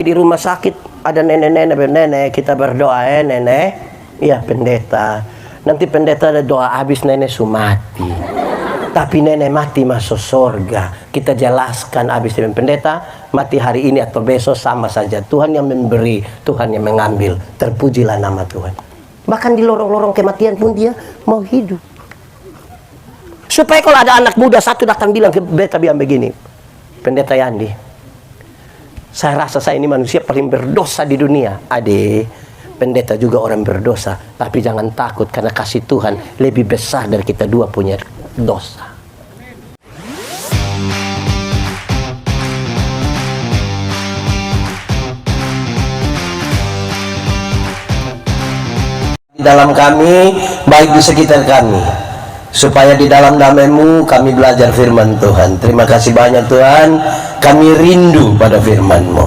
Di rumah sakit ada nenek-nenek, kita berdoa nenek, iya pendeta. Nanti pendeta ada doa habis nenek mati. Tapi nenek mati masuk surga. Kita jelaskan habis pendeta mati hari ini atau besok sama saja. Tuhan yang memberi, Tuhan yang mengambil. Terpujilah nama Tuhan. Bahkan di lorong-lorong kematian pun dia mau hidup. Supaya kalau ada anak muda satu datang bilang ke pendeta bilang begini, Pendeta Yandi, saya rasa saya ini manusia paling berdosa di dunia. Adik, pendeta juga orang berdosa. Tapi jangan takut karena kasih Tuhan lebih besar dari kita dua punya dosa. Di dalam kami, baik di sekitar kami. Supaya di dalam damai-Mu kami belajar firman Tuhan. Terima kasih banyak Tuhan. Kami rindu pada firman-Mu.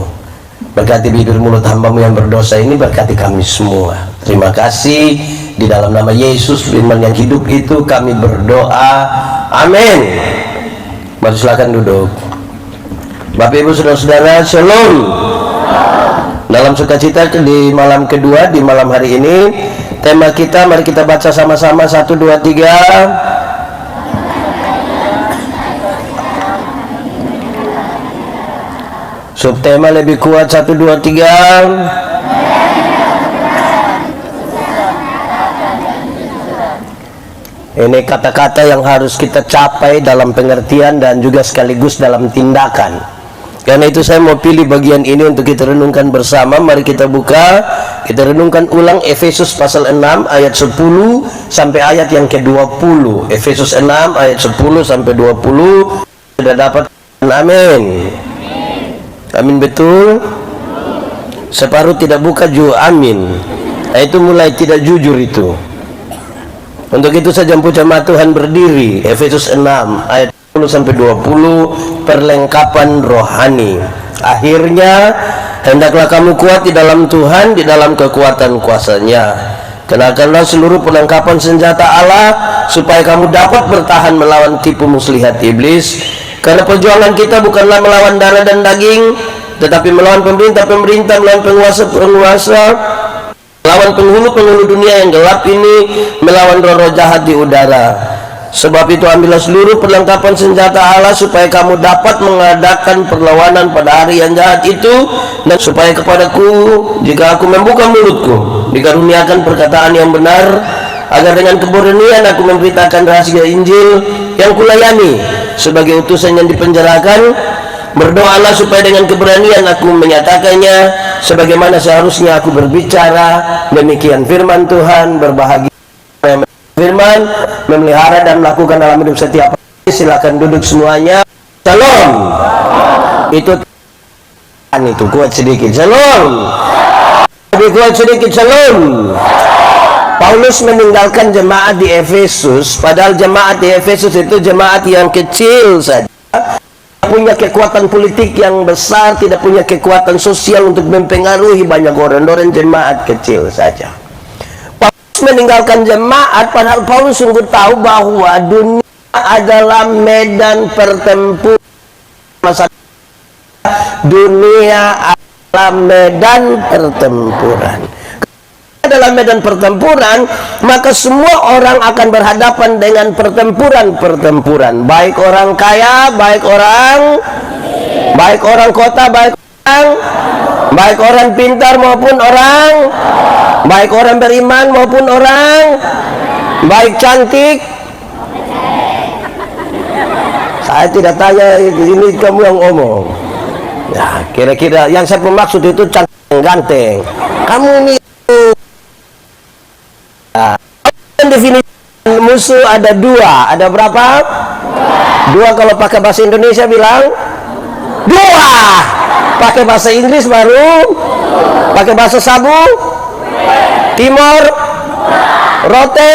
Berkati bibir mulut hamba-Mu yang berdosa ini, berkati kami semua. Terima kasih. Di dalam nama Yesus, firman yang hidup itu kami berdoa. Amin. Mari silakan duduk. Bapak Ibu Saudara-saudara, Shalom. Dalam sukacita di malam kedua, di malam hari ini, tema kita, mari kita baca sama-sama 1, 2, 3. Subtema lebih kuat 1, 2, 3. Ini kata-kata yang harus kita capai dalam pengertian dan juga sekaligus dalam tindakan. Karena itu saya mau pilih bagian ini untuk kita renungkan bersama. Mari kita buka, kita renungkan ulang Efesus pasal 6 ayat 10 sampai ayat yang ke-20. Efesus 6 ayat 10 sampai 20. Sudah dapat? Amin. Amin betul? Separuh tidak buka juga amin. Nah, itu mulai tidak jujur itu. Untuk itu saja jemaat Tuhan berdiri. Efesus 6 ayat 10 sampai 20, perlengkapan rohani. Akhirnya hendaklah kamu kuat di dalam Tuhan, di dalam kekuatan kuasa-Nya. Kenakanlah seluruh perlengkapan senjata Allah supaya kamu dapat bertahan melawan tipu muslihat iblis. Karena perjuangan kita bukanlah melawan darah dan daging, tetapi melawan pemerintah-pemerintah, melawan penguasa-penguasa, melawan penghulu-penghulu dunia yang gelap ini, melawan roh-roh jahat di udara. Sebab itu ambillah seluruh perlengkapan senjata Allah supaya kamu dapat mengadakan perlawanan pada hari yang jahat itu, dan supaya kepadaku, jika aku membuka mulutku, dikaruniakan perkataan yang benar, agar dengan keberanian aku memberitakan rahasia Injil yang kulayani sebagai utusan yang dipenjarakan. Berdoalah supaya dengan keberanian aku menyatakannya sebagaimana seharusnya aku berbicara. Demikian firman Tuhan. Berbahagia firman, memelihara dan melakukan dalam hidup setiap hari. Silakan duduk semuanya. Shalom. Itu kuat sedikit. Shalom. Lebih kuat sedikit. Shalom. Paulus meninggalkan jemaat di Efesus, padahal jemaat di Efesus itu jemaat yang kecil saja, tidak punya kekuatan politik yang besar, tidak punya kekuatan sosial untuk mempengaruhi banyak orang jemaat kecil saja. Meninggalkan jemaat, padahal Paulus sungguh tahu bahwa dunia adalah medan pertempuran. Dunia adalah medan pertempuran. Dalam medan pertempuran, maka semua orang akan berhadapan dengan pertempuran. Baik orang kaya, baik orang kota, baik orang pintar maupun baik orang beriman maupun baik cantik. Saya tidak tanya, ini kamu yang ngomong. Ya, kira-kira yang saya maksud itu cantik ganteng. Kamu ini definisi musuh ada dua. Ada berapa? Dua. Kalau pakai bahasa Indonesia bilang dua. Pakai bahasa Inggris baru. Pakai bahasa sabu Timor rote.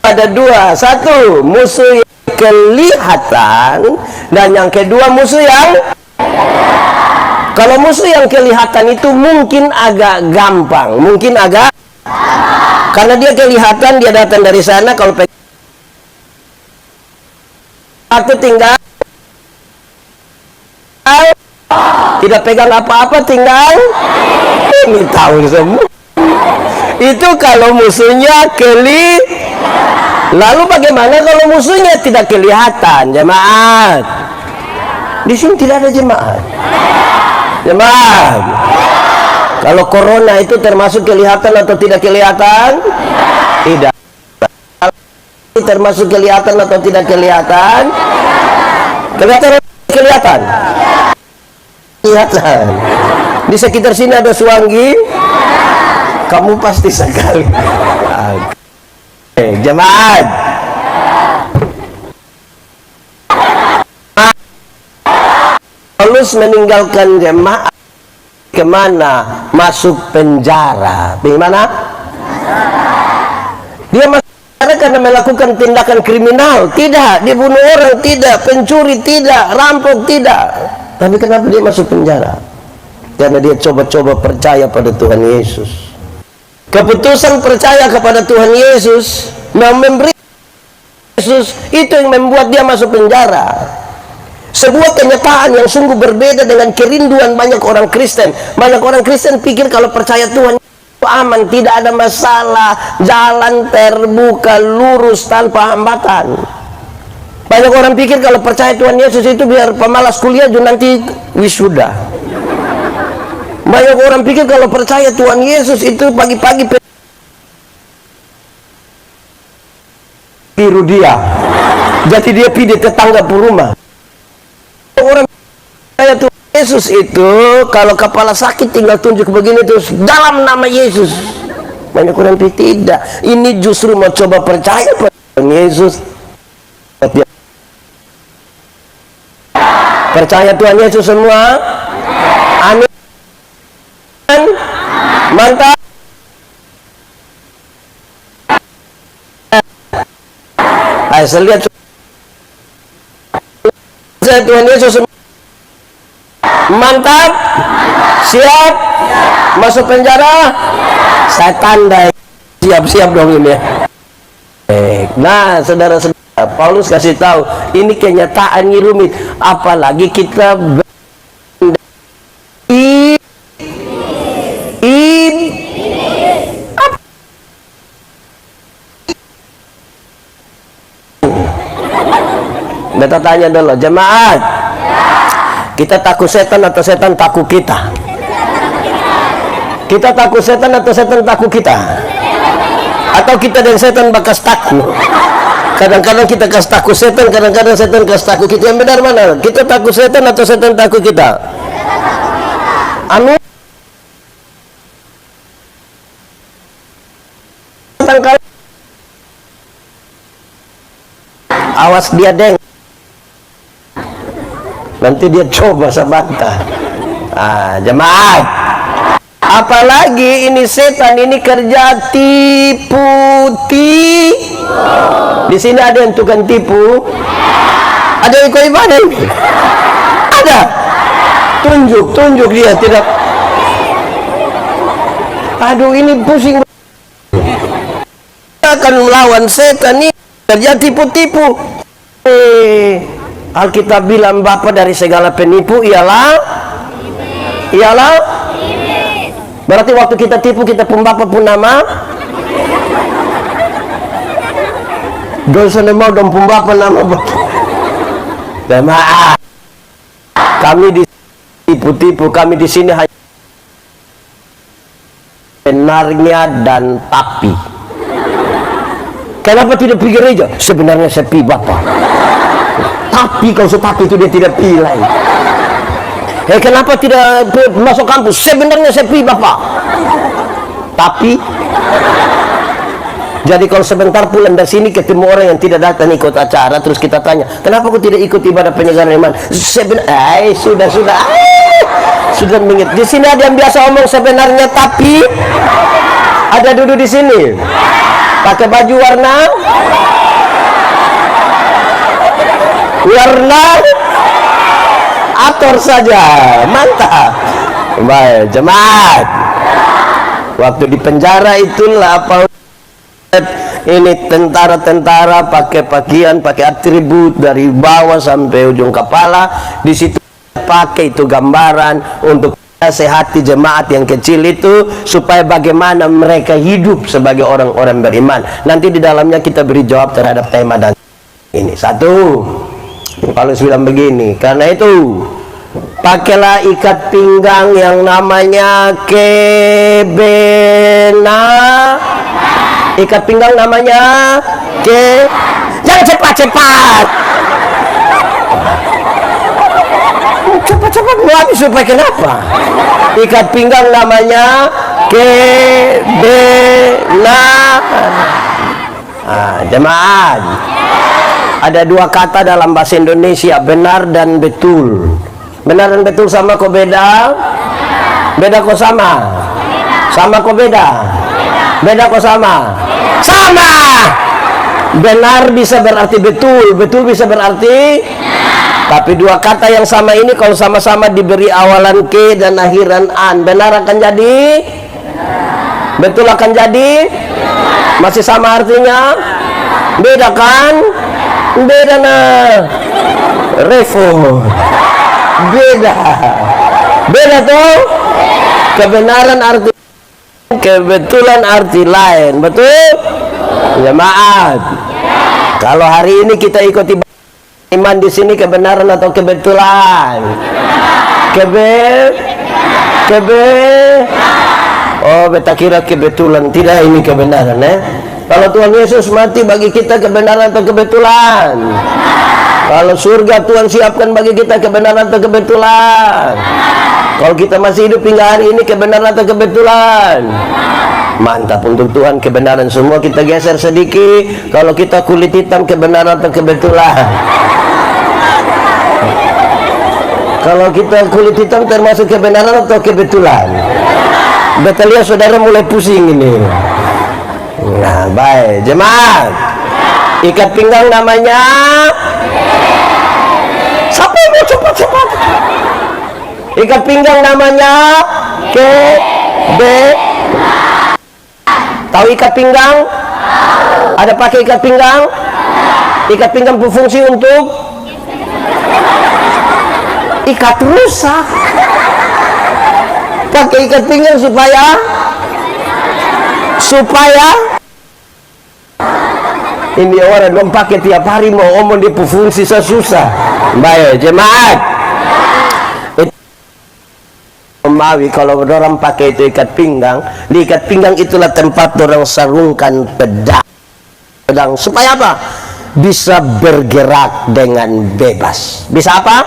Ada dua. Satu musuh yang kelihatan, dan yang kedua musuh yang, kalau musuh yang kelihatan itu mungkin agak gampang, karena dia kelihatan, dia datang dari sana. Kalau itu tinggal tidak pegang apa-apa, tinggal ini tahu semua. Itu kalau musuhnya lalu bagaimana kalau musuhnya tidak kelihatan, jemaat? Di sini tidak ada jemaat. Jemaat, kalau corona itu termasuk kelihatan atau tidak kelihatan? Tidak. Termasuk kelihatan atau tidak kelihatan? Kelihatan. Kelihatan. Di sekitar sini ada Suwangi. Kamu pasti sekali. Jemaat. Paulus meninggalkan jemaat kemana? Masuk penjara. Bagaimana? Dia masuk penjara karena melakukan tindakan kriminal? Tidak. Dia bunuh orang? Tidak. Pencuri? Tidak. Rampok? Tidak. Tapi kenapa dia masuk penjara? Karena dia coba-coba percaya pada Tuhan Yesus. Keputusan percaya kepada Tuhan Yesus, memberi Yesus, itu yang membuat dia masuk penjara. Sebuah kenyataan yang sungguh berbeda dengan kerinduan banyak orang Kristen. Banyak orang Kristen pikir kalau percaya Tuhan itu aman, tidak ada masalah, jalan terbuka, lurus tanpa hambatan. Banyak orang pikir kalau percaya Tuhan Yesus itu biar pemalas kuliah nanti wisuda. Banyak orang pikir kalau percaya Tuhan Yesus itu pagi-pagi tiru dia, jadi dia pilih tetangga rumah. Orang percaya Tuhan Yesus itu kalau kepala sakit tinggal tunjuk begini terus dalam nama Yesus. Banyak orang pikir tidak. Ini justru mau coba percaya pada Tuhan Yesus. Percaya Tuhan Yesus semua? Amin. Mantap. Ayo saya lihat Tuhan Yesus. Mantap. Siap masuk penjara. Saya tandai siap-siap dong ini ya. Nah saudara-saudara, Paulus kasih tahu ini kenyataan rumit, apalagi kita Kita tanya dulu, jemaat, kita takut setan atau setan takut kita? Kita takut setan atau setan takut kita? Atau kita dan setan bakas takut? Kadang-kadang kita kasih takut setan, kadang-kadang setan kasih takut kita. Yang benar mana? Kita takut setan atau setan takut kita? Amin. Awas dia deng, nanti dia coba sabantah. Jemaat, apalagi ini setan ini kerja tipu. Di sini ada yang tukang tipu? Ada yang ikut ibadah ini? Ada? Tunjuk dia tidak. Aduh ini pusing. Kita akan melawan setan ini kerja tipu-tipu. Alkitab bilang bapa dari segala penipu ialah berarti waktu kita tipu kita pun bapa pun nama dosa mau dong pun bapa nama bapa. Maaf, kami ditipu-tipu, kami di sini hanya benarnya dan tapi. Kenapa tidak pergi gereja? Sebenarnya saya pi bapa. Tapi kalau tapi itu dia tidak pilih. Kenapa tidak masuk kampus? Sebenarnya saya pi bapak. Tapi jadi kalau sebentar pulang dari sini ketemu orang yang tidak datang ikut acara, terus kita tanya, kenapa aku tidak ikut ibadah penyegaran iman? Sudah mingit. Di sini ada yang biasa omong sebenarnya tapi ada duduk di sini. Pakai baju warna ator saja, mantap. Baik, jemaat. Waktu di penjara itulah apa? Ini tentara-tentara pakai pakaian, pakai atribut dari bawah sampai ujung kepala. Di situ pakai itu gambaran untuk nasihati jemaat yang kecil itu supaya bagaimana mereka hidup sebagai orang-orang beriman. Nanti di dalamnya kita beri jawab terhadap tema dan ini. Satu, Paulus bilang begini, karena itu pakailah ikat pinggang yang namanya kebena. Ikat pinggang namanya jangan cepat-cepat. Cepat-cepat mau habis supaya kenapa? Ikat pinggang namanya kebena. Jemaat, ada dua kata dalam bahasa Indonesia, benar dan betul. Benar dan betul sama kok beda? Beda kok sama? Sama kok beda? Beda kok sama? Sama! Benar bisa berarti betul, betul bisa berarti, tapi dua kata yang sama ini kalau sama-sama diberi awalan ke dan akhiran an, benar akan jadi, betul akan jadi, masih sama artinya, beda kan? Beda nah, Revo, beda, beda tuh, kebenaran arti, kebetulan arti lain, betul? Jemaat, kalau hari ini kita ikuti iman di sini, kebenaran atau kebetulan? Oh, beta kira kebetulan. Tidak, ini kebenaran Kalau Tuhan Yesus mati bagi kita, kebenaran atau kebetulan? Kalau surga Tuhan siapkan bagi kita, kebenaran atau kebetulan? Kalau kita masih hidup hingga hari ini, kebenaran atau kebetulan? Mantap untuk Tuhan, kebenaran semua. Kita geser sedikit, kalau kita kulit hitam, kebenaran atau kebetulan? Kalau kita kulit hitam termasuk kebenaran atau kebetulan? Betul ya, saudara mulai pusing ini. Nah, baik jemaat, ikat pinggang namanya, siapa yang mau cepat-cepat? Ikat pinggang namanya tahu ikat pinggang? Ada pakai ikat pinggang? Ikat pinggang berfungsi untuk ikat rusak. Pakai ikat pinggang supaya ini orang dong pakai tiap hari, mau omong dia berfungsi susah. Baik jemaat, Mawi kalau orang pakai itu ikat pinggang, di ikat pinggang itulah tempat orang sarungkan pedang supaya apa? Bisa bergerak dengan bebas. Bisa apa?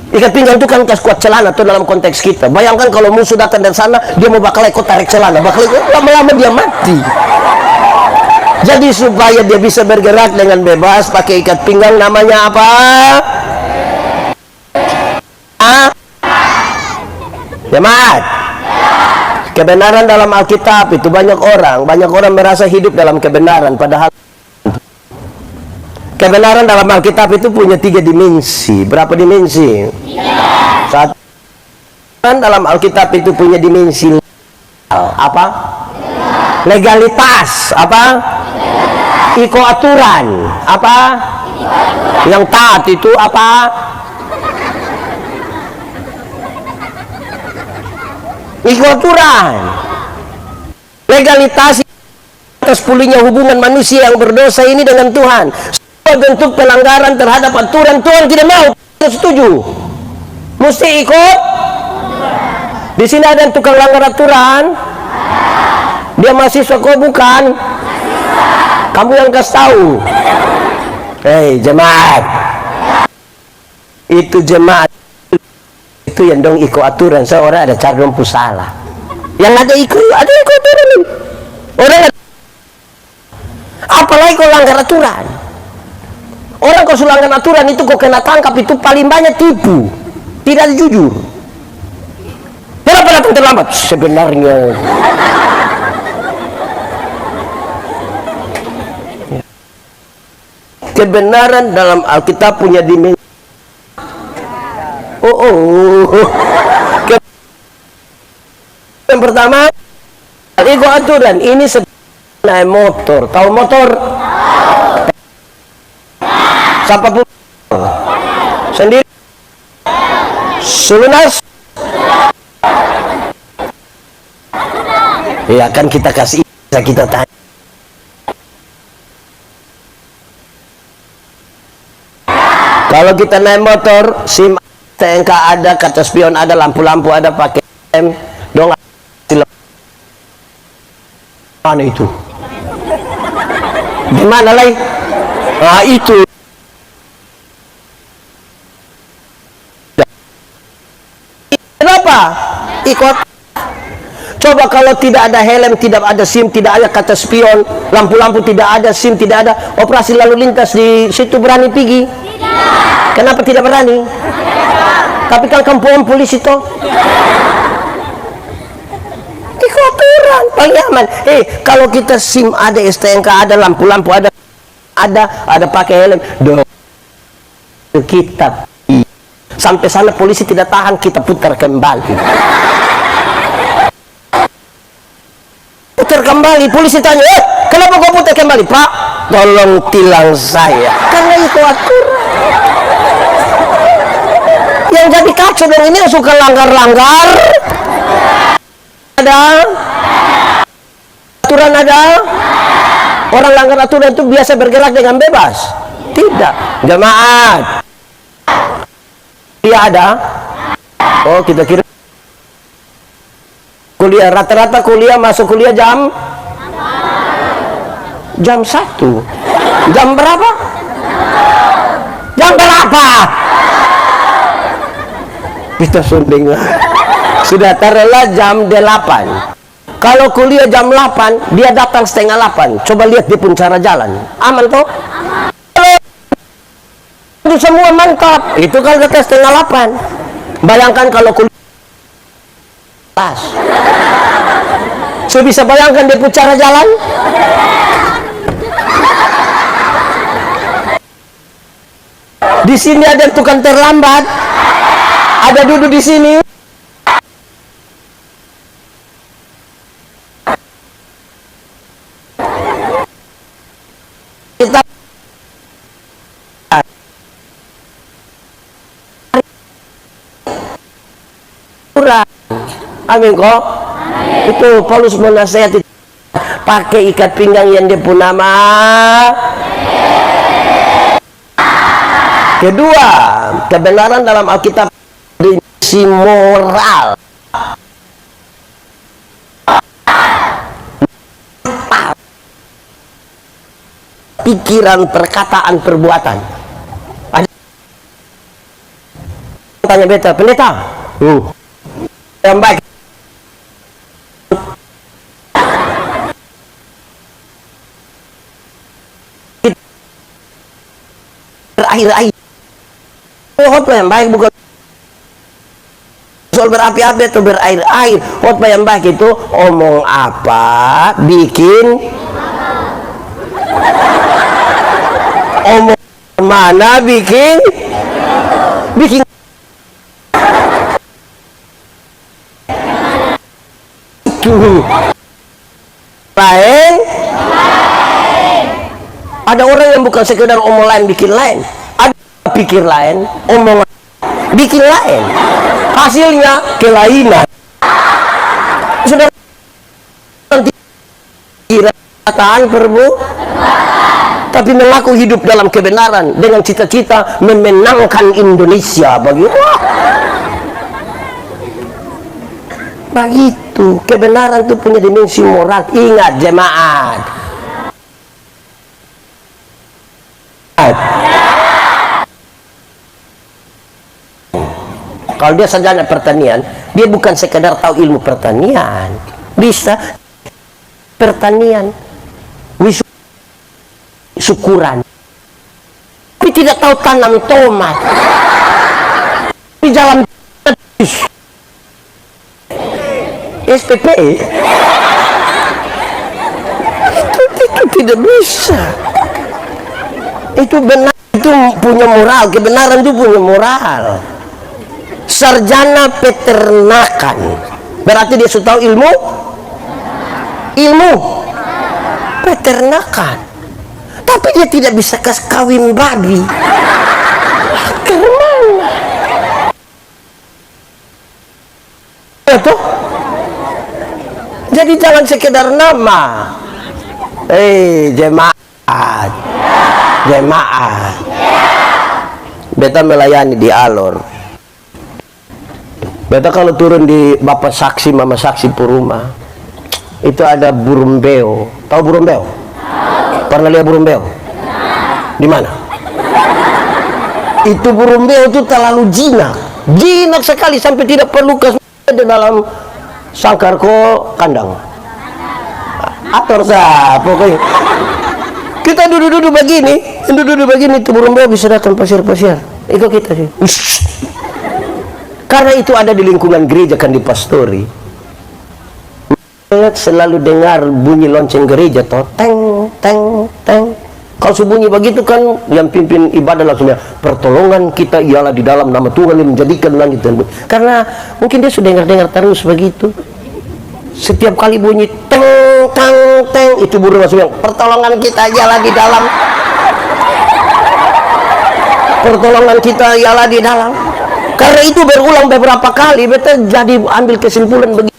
Ikat pinggang itu kan kas kuat celana tuh dalam konteks kita. Bayangkan kalau musuh datang dari sana, dia mau bakal ikut tarik celana, bakal ikut, lama-lama dia mati. Jadi supaya dia bisa bergerak dengan bebas, pakai ikat pinggang namanya apa? Jemaat, kebenaran dalam Alkitab itu banyak orang merasa hidup dalam kebenaran, padahal kebenaran dalam Alkitab itu punya 3 dimensi. Berapa dimensi? 1. Dalam Alkitab itu punya dimensi apa? Legalitas. Apa? Iko aturan. Apa? Yang taat itu apa? Iko aturan. Legalitas atas pulihnya hubungan manusia yang berdosa ini dengan Tuhan. Bentuk pelanggaran terhadap aturan Tuhan tidak mau, tidak setuju. Mesti ikut. Di sini ada yang tukang langgar aturan. Dia mahasiswa kok bukan? Kamu yang kasih tahu. Hei jemaat, itu jemaat itu yang dong ikut aturan. Seorang ada cara dong salah. Yang ada ikut aturan. Orang apalagi kalau langgar aturan. Orang kalau sulangkan aturan itu kok kena tangkap, itu paling banyak tipu, tidak jujur. Kenapa datang terlambat? Sebenarnya kebenaran dalam Alkitab punya dimensi. Yang pertama, ego aturan ini naik motor. Tahu motor? Siapa pun sendiri selunas. Ya kan kita kasih, kita tanya. Kalau kita naik motor, SIM TNK ada, kata spion ada, lampu-lampu ada, pakai M dong. Mana itu? Gimana lagi? Nah itu. Kenapa? Ikut. Coba kalau tidak ada helm, tidak ada SIM, tidak ada kata spion, lampu-lampu tidak ada, SIM tidak ada, operasi lalu lintas di situ berani pergi? Kenapa tidak berani? Tapi kan kampung polisi itu aturan paling aman. Kalau kita SIM ada, STNK ada, lampu-lampu ada pakai helm, kita sampai sana polisi tidak tahan, kita putar kembali. Putar kembali, polisi tanya, kenapa kau putar kembali? Pak, tolong tilang saya. Karena itu aturan. Yang jadi kacau dong ini yang suka langgar-langgar. Ada aturan, ada orang langgar aturan itu biasa bergerak dengan bebas. Tidak, jemaat. Dia ada. Oh, kita kira kuliah, rata-rata kuliah masuk kuliah jam 1. Jam berapa? Jam berapa? Kita sunding lah. Sudah taruhlah jam 8. Kalau kuliah jam 8, dia datang setengah 8. Coba lihat dia pun cara jalan. Aman toh? Itu semua mantap. Itu kalau kata setengah 8. Bayangkan kalau kuliah pas. So bisa bayangkan dia pun cara jalan. Di sini ada tukang terlambat. Ada duduk di sini. Kita amin kok. Itu Paulus menasihati, pakai ikat pinggang yang dia pun nama. Kedua, kebenaran dalam Alkitab dimensi moral. Pikiran, perkataan, perbuatan. Ada tanya beta, pendeta, yang baik berair-air. Khotbah yang baik bukan soal berapi-api atau berair-air. Khotbah yang baik itu omong apa, bikin omong mana, bikin itu lain. Ada orang yang bukan sekedar omong lain bikin lain, ada pikir lain, omong bikin lain, hasilnya kelainan. Sudah kira kataan tapi mengaku hidup dalam kebenaran dengan cita-cita memenangkan Indonesia. Begitu kebenaran itu punya dimensi moral. Ingat jemaat, kalau dia sarjana pertanian, dia bukan sekedar tahu ilmu pertanian, bisa pertanian syukuran, tapi tidak tahu tanam tomat di jalan SPP itu tidak bisa. Itu benar, itu punya moral. Kebenaran itu punya moral. Sarjana peternakan berarti dia sudah tahu ilmu peternakan, tapi dia tidak bisa kawin babi. Jadi jangan sekedar nama. Jemaat. Jemaat. Beta melayani di Alor. Beta kalau turun di Bapak Saksi, Mama Saksi Puruma, itu ada burung beo. Tahu burung beo? Pernah lihat burung beo? Di mana? Itu burung beo itu terlalu jinak. Jinak sekali sampai tidak perlu ke di dalam sangkarko kandang. Ator sah, pokoknya. Kita duduk-duduk begini, itu burung beo bisa datang pasir-pasir. Itu kita sih. Karena itu ada di lingkungan gereja kan dipastori. Selalu dengar bunyi lonceng gereja toh, teng teng teng. Kalau sebunyi begitu kan yang pimpin ibadah langsung ya, pertolongan kita ialah di dalam nama Tuhan yang menjadikan langit dan bumi. Karena mungkin dia sudah dengar terus begitu. Setiap kali bunyi teng teng teng itu burung langsung yang pertolongan kita ialah di dalam. Pertolongan kita ialah di dalam. Karena itu berulang beberapa kali, beta jadi ambil kesimpulan begini.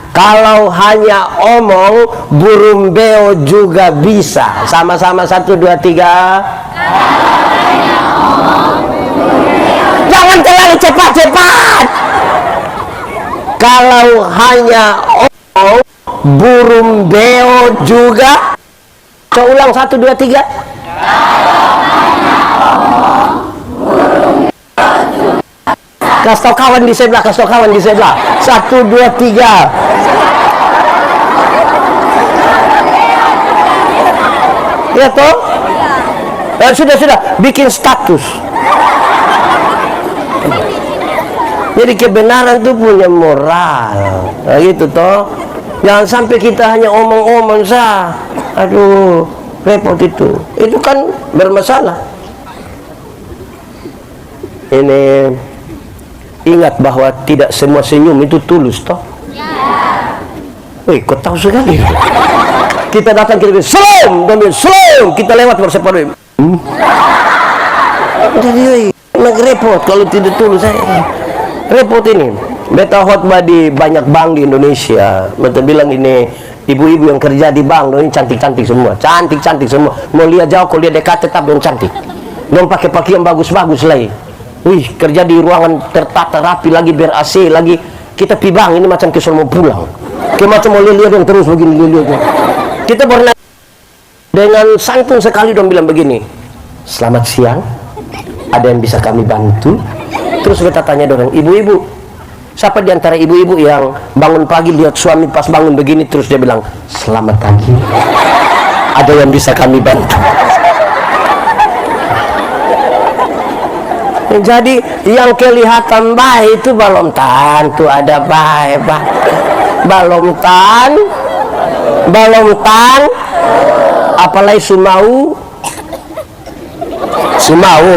Kalau hanya omong, burung beo juga bisa. Sama-sama 1, 2, 3. Jangan terlalu cepat-cepat. Kalau hanya omong, burung beo juga. Coba ulang 1, 2, 3. Kasih tau kawan di sebelah, 1, 2, 3. Ya toh? Sudah, bikin status. Jadi kebenaran itu punya moral. Nah, gitu toh. Jangan sampai kita hanya omong-omong sah. Aduh, repot itu. Itu kan bermasalah. Ini ingat bahwa tidak semua senyum itu tulus toh. Wih, kau tahu sekali. Kita datang kita salam, kita lewat bersepadu. Jadi repot kalau tidak tulus saya. Repot ini. Beta khotbah di banyak bank di Indonesia. Beta bilang ini ibu-ibu yang kerja di bank, ini cantik-cantik semua, cantik-cantik semua. Mau lihat jauh, kalau lihat dekat tetap yang cantik. Dong pakai pakaian bagus-bagus lagi. Wih, kerja di ruangan tertata rapi lagi, ber AC lagi. Kita pi bank ini macam kesel mau pulang. Kayak macam mau lihat yang terus begini lihat. Kita pernah dengan santun sekali dong bilang begini, selamat siang, ada yang bisa kami bantu? Terus kita tanya dorong, ibu-ibu, siapa di antara ibu-ibu yang bangun pagi lihat suami pas bangun begini? Terus dia bilang, selamat pagi, ada yang bisa kami bantu? Jadi yang kelihatan baik itu belum tentu ada baik, belum apalagi sumau,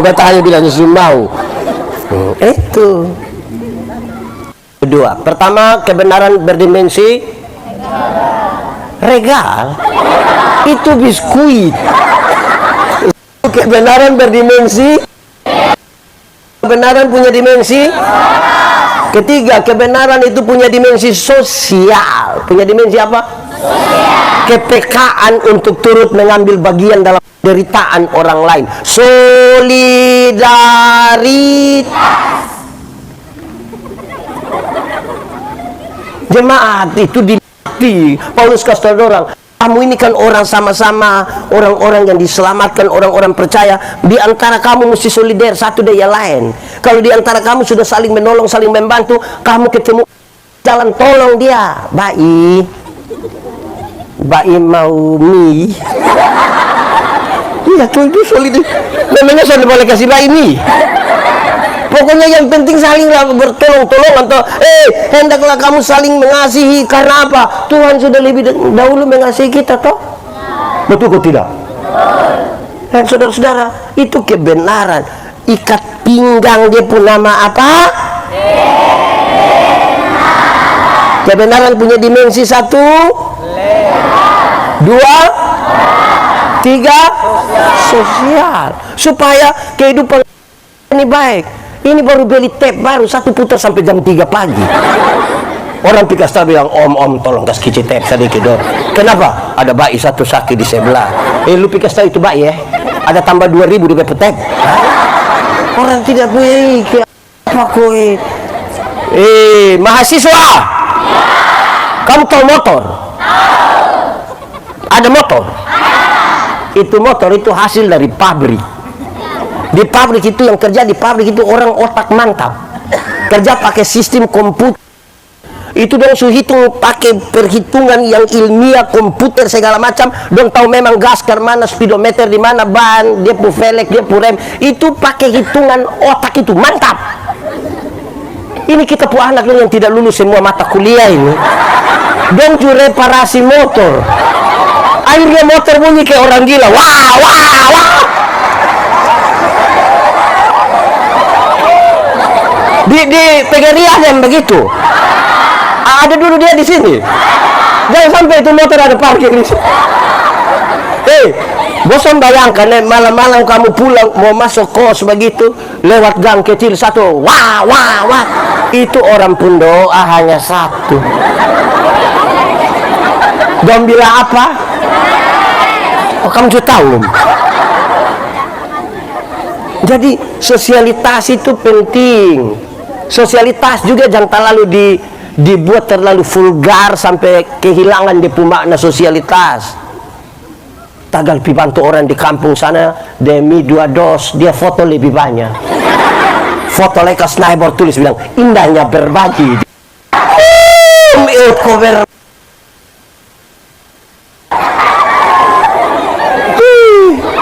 beta hanya bilang sumau. Itu kedua. Pertama, kebenaran berdimensi regal. Itu biskuit. Kebenaran berdimensi. Kebenaran punya dimensi. Ketiga, kebenaran itu punya dimensi sosial. Punya dimensi apa? Kepekaan untuk turut mengambil bagian dalam penderitaan orang lain. Solidaritas. Jemaat itu dilatih. Paulus kasih orang, kamu ini kan orang sama-sama, orang-orang yang diselamatkan, orang-orang percaya. Di antara kamu mesti solider satu dengan lain. Kalau di antara kamu sudah saling menolong, saling membantu, kamu ketemu jalan tolong dia. Baik mau mie. Iya tuh itu solider. Namanya sudah boleh kasih baik mie. Pokoknya yang penting saling bertolong-tolongan toh. Hendaklah kamu saling mengasihi. Karena apa? Tuhan sudah lebih dahulu mengasihi kita toh. Betul kok tidak? Dan saudara-saudara, itu kebenaran. Ikat pinggang dia pun nama apa? Kebenaran punya dimensi 1, 2, 3, sosial. Supaya kehidupan ini baik. Ini baru beli tape baru, 1 putar sampai jam 3 pagi. Orang pikas tahu bilang, om tolong kasih kicitep sedikit dong. Kenapa? Ada bayi satu sakit di sebelah. Lu pikas tahu itu bayi ya? Ada tambah 2.000 di PPTEP. Orang tidak punya apa koi? Mahasiswa, kamu tahu motor? Ada motor? Itu motor itu hasil dari pabrik. Di pabrik itu yang kerja di pabrik itu orang otak mantap, kerja pakai sistem komputer. Itu dong su hitung pakai perhitungan yang ilmiah, komputer segala macam. Dong tahu memang gas ke mana, speedometer di mana, ban, dia pu velg, dia pu rem. Itu pakai hitungan otak itu mantap. Ini kita pu anak yang tidak lulus semua mata kuliah ini. Dong ju reparasi motor. Akhirnya motor bunyi kayak orang gila. Wah, wah, wah. Di Pegarian yang begitu. Ada dulu dia di sini. Jangan sampai itu motor ada parkir di sini. Bosan bayangkan malam-malam kamu pulang mau masuk kos begitu, lewat gang kecil satu, wah wah wah. Itu orang pun doa hanya satu. Dom bilang apa? Oh, kamu sudah tahu. Jadi sosialitas itu penting. Sosialitas juga jangan terlalu dibuat terlalu vulgar sampai kehilangan dia makna sosialitas. Tagal bantu orang di kampung sana demi 2 dos dia foto lebih banyak. Foto lekas sniper tulis bilang indahnya berbagi.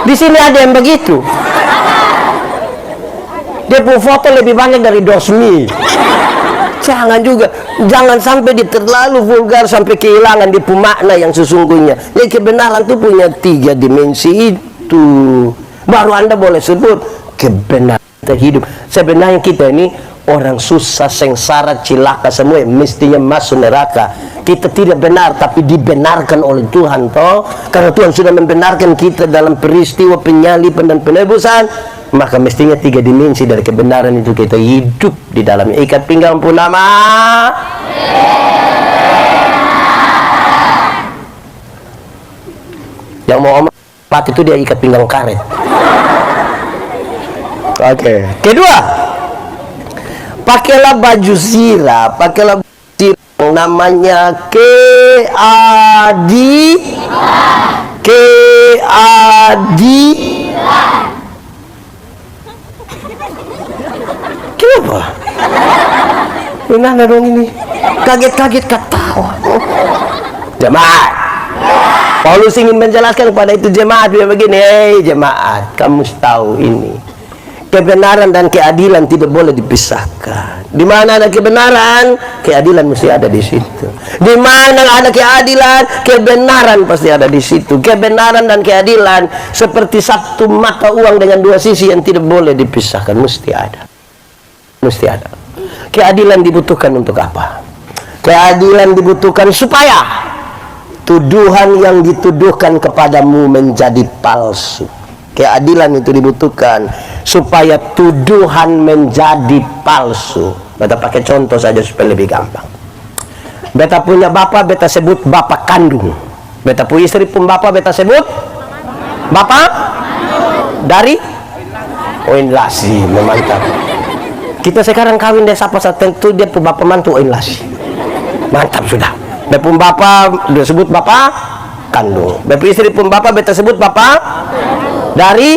Di sini ada yang begitu. Dia pun foto lebih banyak dari dosmi. Jangan juga, jangan sampai terlalu vulgar sampai kehilangan di makna yang sesungguhnya. Ya kebenaran itu punya 3 dimensi itu. Baru Anda boleh sebut kebenaran hidup. Sebenarnya kita ini orang susah, sengsara, cilaka semua, mestinya masuk neraka. Kita tidak benar tapi dibenarkan oleh Tuhan toh. Karena Tuhan sudah membenarkan kita dalam peristiwa penyaliban dan penebusan, maka mestinya 3 dimensi dari kebenaran itu kita hidup di dalam. Ikat pinggang pun nama. Yang mau omat itu dia ikat pinggang karet. Oke. Kedua, pakailah baju zirah, pakailah baju zirah yang namanya Kenapa? Gimana dong ini? Kaget-kaget ketawa. Jemaat, Paulus ingin menjelaskan kepada itu jemaat begini, jemaat, kamu tahu ini. Kebenaran dan keadilan tidak boleh dipisahkan. Di mana ada kebenaran, keadilan mesti ada di situ. Di mana ada keadilan, kebenaran pasti ada di situ. Kebenaran dan keadilan seperti satu mata uang dengan 2 sisi yang tidak boleh dipisahkan, mesti ada. Mesti ada. Keadilan dibutuhkan untuk apa? Keadilan dibutuhkan supaya tuduhan yang dituduhkan kepadamu menjadi palsu. Keadilan itu dibutuhkan supaya tuduhan menjadi palsu. Beta pakai contoh saja supaya lebih gampang. Beta punya bapak, beta sebut bapak kandung. Beta punya istri pun bapak, beta sebut bapak dari Oinlasi. Mantap. Kita sekarang kawin deh siapa tentu dia pun bapak mantu Oinlasi. Mantap sudah. Beta pun bapak dia sebut bapak kandung. Beta istri pun bapak, beta sebut bapak dari.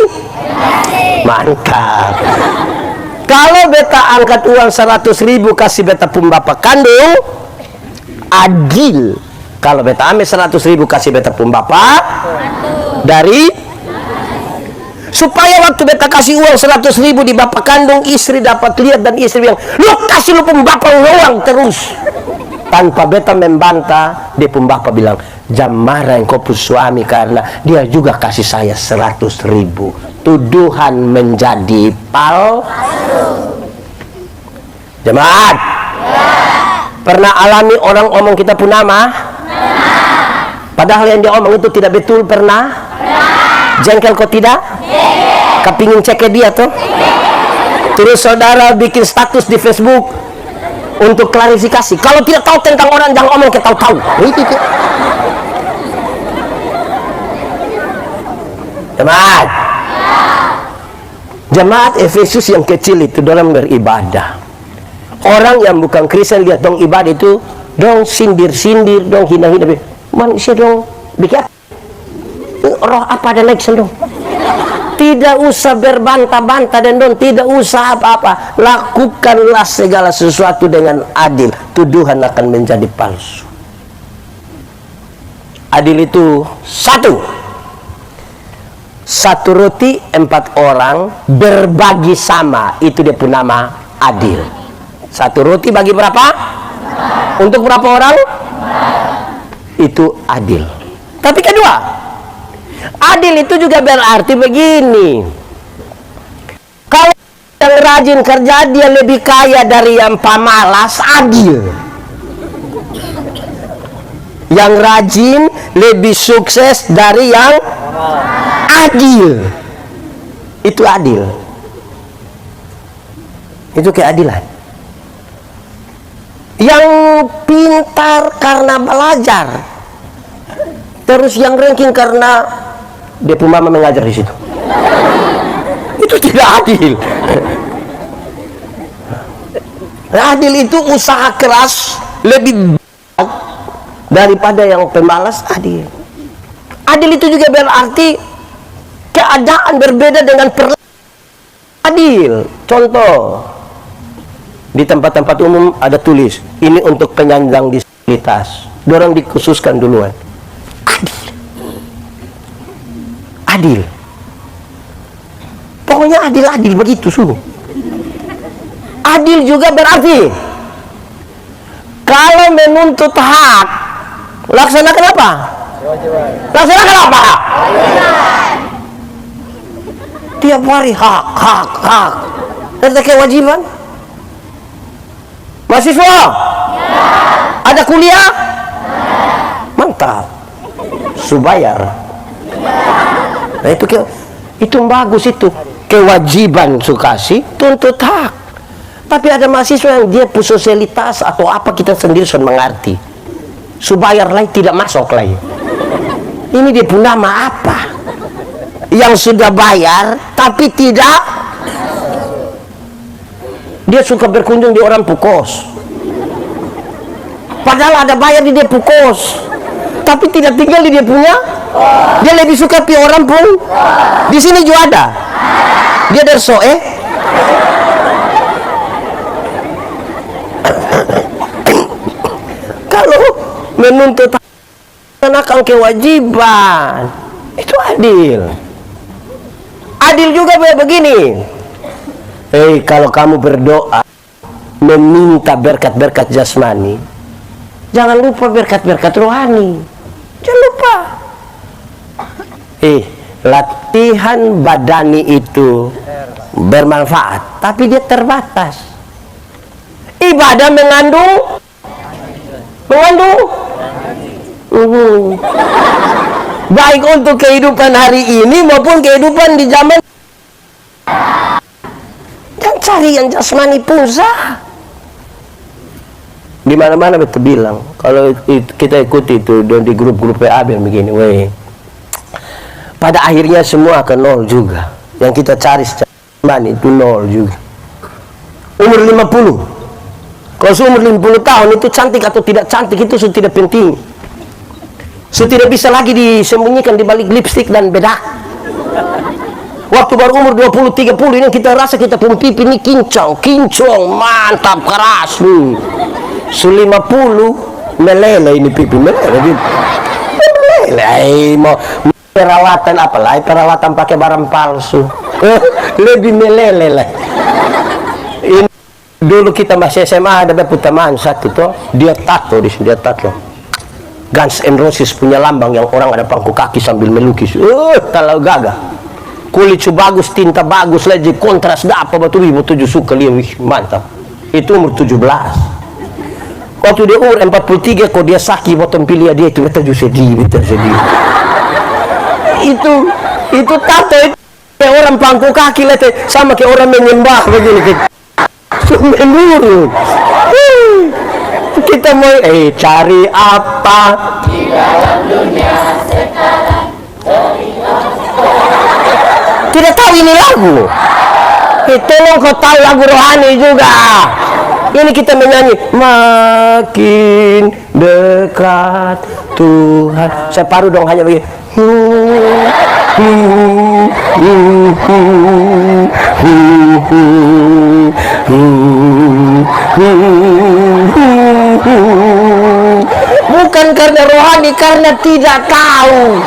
Mantap. Kalau beta angkat uang 100.000 kasih beta pun bapak kandung, adil. Kalau beta ambil 100.000 kasih beta pun bapak dari, supaya waktu beta kasih uang 100.000 di bapak kandung, istri dapat lihat dan istri bilang, lu kasih lu pun bapak uang terus. Tanpa beta membantah, dia pun bapak bilang, jam marah yang kau suami karena dia juga kasih saya 100.000. Tuduhan menjadi palsu. Jemaat, pernah alami orang omong kita pun nama? Padahal yang dia omong itu tidak betul, pernah? Jengkel kok tidak? Kepingin cek dia tuh? Terus saudara bikin status di Facebook, untuk klarifikasi. Kalau tidak tahu tentang orang, jangan ngomong ke tahu-tahu. Itu. Jemaat Efesus yang kecil itu dalam beribadah. Orang yang bukan Kristen lihat dong ibadah itu, dong sindir-sindir, dong hina-hina. Manusia dong bikin roh apa ada lagi dong. Tidak usah berbantah-bantah dan dong tidak usah apa-apa. Lakukanlah segala sesuatu dengan adil. Tuduhan akan menjadi palsu. Adil itu satu roti 4 orang berbagi sama, itu dia pun nama adil. Satu roti bagi berapa? Untuk berapa orang? Itu adil. Tapi kedua, adil itu juga berarti begini, kalau yang rajin kerja dia lebih kaya dari yang pemalas, adil. Yang rajin lebih sukses dari yang adil. Itu adil. Itu keadilan. Yang pintar karena belajar, terus yang ranking karena dia pun mama mengajar di situ. Itu tidak adil. Adil itu usaha keras lebih baik daripada yang pemalas. Adil. Adil itu juga berarti keadaan berbeda dengan adil. Contoh, di tempat-tempat umum ada tulis, ini untuk penyandang disabilitas. Dorang dikhususkan duluan. Adil. Adil. Pokoknya adil-adil begitu suruh. Adil juga berarti kalau menuntut hak, laksanakan apa? Laksanakan apa? Tiap hari hak. Ada kewajiban? Mahasiswa? Ya. Ada kuliah? Ya. Mantap. Subayar. Nah itu bagus itu. Kewajiban sukasi, tuntut hak. Tapi ada mahasiswa yang dia sosialitas atau apa kita sendiri sudah mengerti. Subayar lain tidak masuk lagi. Ini dia pun nama apa? Yang sudah bayar tapi tidak, dia suka berkunjung di orang pukos. Padahal ada bayar di dia pukos, tapi tidak tinggal di dia punya. Dia lebih suka pi orang pun. Di sini juga ada. Dia dersoe. Kalau menuntut akan kewajiban, itu adil. Adil juga begini. Kalau kamu berdoa meminta berkat-berkat jasmani, jangan lupa berkat-berkat rohani. Jangan lupa. Latihan badani itu bermanfaat, tapi dia terbatas. Ibadah mengandung baik untuk kehidupan hari ini maupun kehidupan di zaman. Dan cari yang jasmani pun sah. Di mana-mana betul bilang, kalau kita ikuti itu dan di grup-grup PA begini, pada akhirnya semua akan nol juga. Yang kita cari secara jasmani itu nol juga. Umur 50. Kalau umur 50 tahun itu cantik atau tidak cantik itu sudah tidak penting. Sudah tidak bisa lagi disembunyikan di balik lipstik dan bedak. Waktu baru umur 20-30 ini kita rasa kita pun pipi ini kincong, mantap, keras nih. 50 meleleh ini pipi, meleleh. Mau perawatan apalah, perawatan pakai barang palsu. Lebih meleleh lah. Ini dulu kita masih SMA ada teman satu tuh, dia tato di sini, dia tato Guns N' Roses punya lambang yang orang ada pangku kaki sambil melukis. Kalau gagah, kulit bagus, tinta bagus, lagi kontras dah apa batu ibu tujuh suka dia, mantap. Itu umur 17. Waktu dia umur 43, kok dia sakit potong pilih dia itu betul sedih. Itu tato itu kayak orang pangku kaki lah, sama kayak orang menyembah begini. Menurut Kita mau cari apa di dalam dunia sekarang? Tidak tahu ini lagu. Tolong kau tahu lagu rohani juga. Ini kita menyanyi makin dekat Tuhan. Saya paruh dong hanya begini. Bukan karena rohani, karena tidak tahu.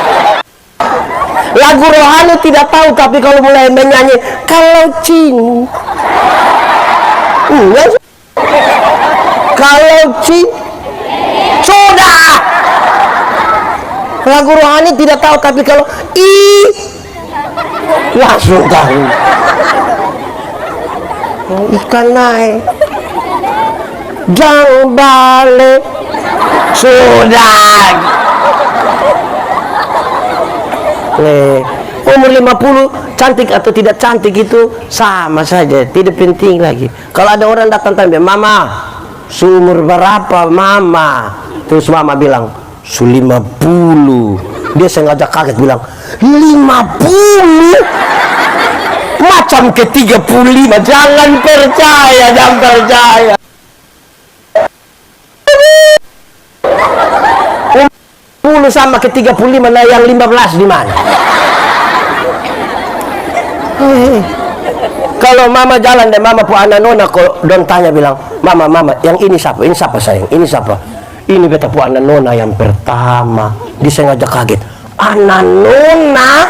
Lagu rohani tidak tahu, tapi kalau mulai menyanyi kalau cinta, kalau cinta, sudah. Lagu rohani tidak tahu, tapi kalau langsung tahu. Ikan naik, jangan balik, sudah. Umur 50 cantik atau tidak cantik itu sama saja, tidak penting lagi. Kalau ada orang datang tanya, mama seumur berapa mama? Terus mama bilang 50. Dia sengaja kaget bilang 50 macam ke 35. Jangan percaya, jangan percaya. 10 sama ke 35, nah yang 15 di mana? Kalau mama jalan dan mama pu anak nona kok don tanya bilang, mama yang ini siapa? Ini siapa sayang? Ini siapa? Ini beta pu anak nona yang pertama. Dia sengaja kaget. Anak nona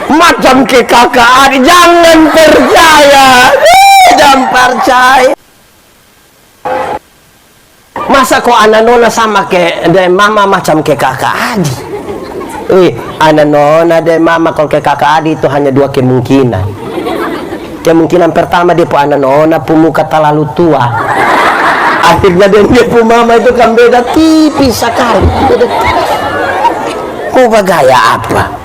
macam ke kakak adik. Jangan percaya, jangan percaya. Masa kok anak nona sama ke dan mama macam ke kakak adik? Anak nona dan mama kalau ke kakak adik itu hanya dua kemungkinan. Kemungkinan pertama dia pu anak nona pu muka terlalu tua. Akhirnya dia pu mama itu kan beda tipis sekali. Mau gaya apa?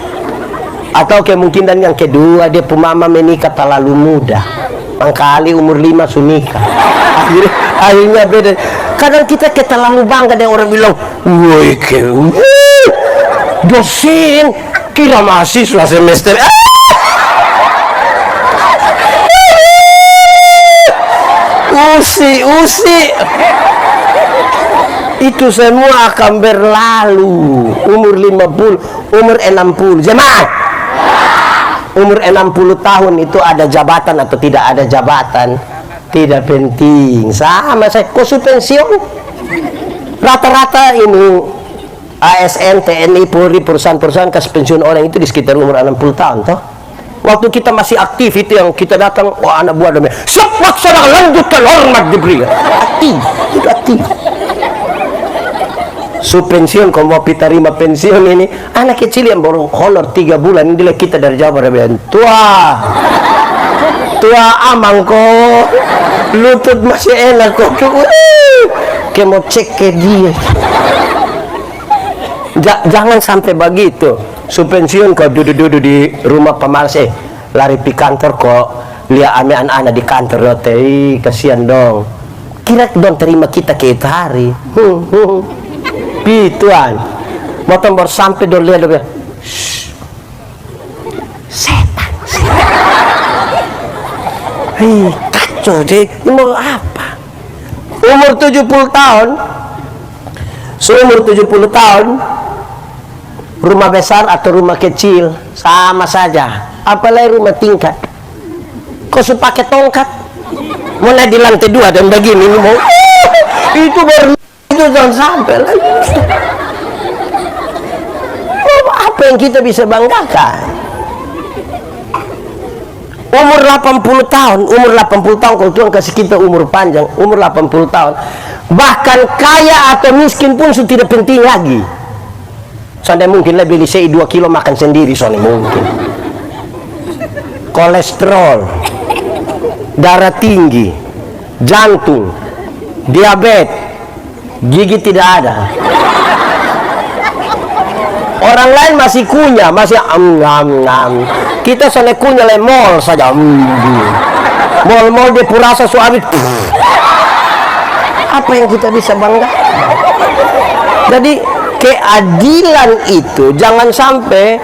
Atau kemungkinan yang kedua dia pu mama menikah terlalu muda. Mangkali umur 5 sunika. Akhirnya beda. Kadang kita terlalu bangga dengan orang bilang, woi dosen kira mahasiswa semester. Usi itu semua akan berlalu. Umur 50, umur 60 jemaah, umur 60 tahun itu ada jabatan atau tidak ada jabatan tidak penting, sama saya. Khusus pensiun rata-rata ini ASN, TNI, Polri, perusahaan-perusahaan kasih pensiun orang itu di sekitar umur 60 tahun toh. Waktu kita masih aktif itu yang kita datang, wah anak buah demi sepak sedang lanjutkan hormat diberi aktif, itu aktif. Pensiun, kalau mau kita terima pensiun ini anak kecil yang baru honor 3 bulan ini kita dari Jawa Barat, tua amang kok lutut masih enak kok, kayak mau cek ke dia. Jangan sampai begitu. Pensiun kau duduk-duduk di rumah pemalas, lari pi kantor kok lihat ame anak-anak di kantor lote, kasihan dong. Kira dong terima kita ke itu hari. Tuan motor baru sampai dong lihat dong, setan. Kacau deh, ini mau apa? Umur 70 tahun, seumur 70 tahun, rumah besar atau rumah kecil sama saja. Apalagi rumah tingkat, kau sudah pakai tongkat, mulai di lantai 2 dan begini mau itu baru itu jangan sampai lagi. Apa yang kita bisa banggakan? Umur 80 tahun, umur 80 tahun kalau Tuhan kasih kita umur panjang, umur 80 tahun, bahkan kaya atau miskin pun sudah tidak penting lagi. Soalnya mungkin lebih beli 2 kilo makan sendiri, soalnya mungkin. Kolesterol, darah tinggi, jantung, diabetes, gigi tidak ada. Orang lain masih kunyah, masih ngam. Kita soalnya kunyah lemol saja. Mol dia purasa suami. Apa yang kita bisa bangga? Jadi keadilan itu jangan sampai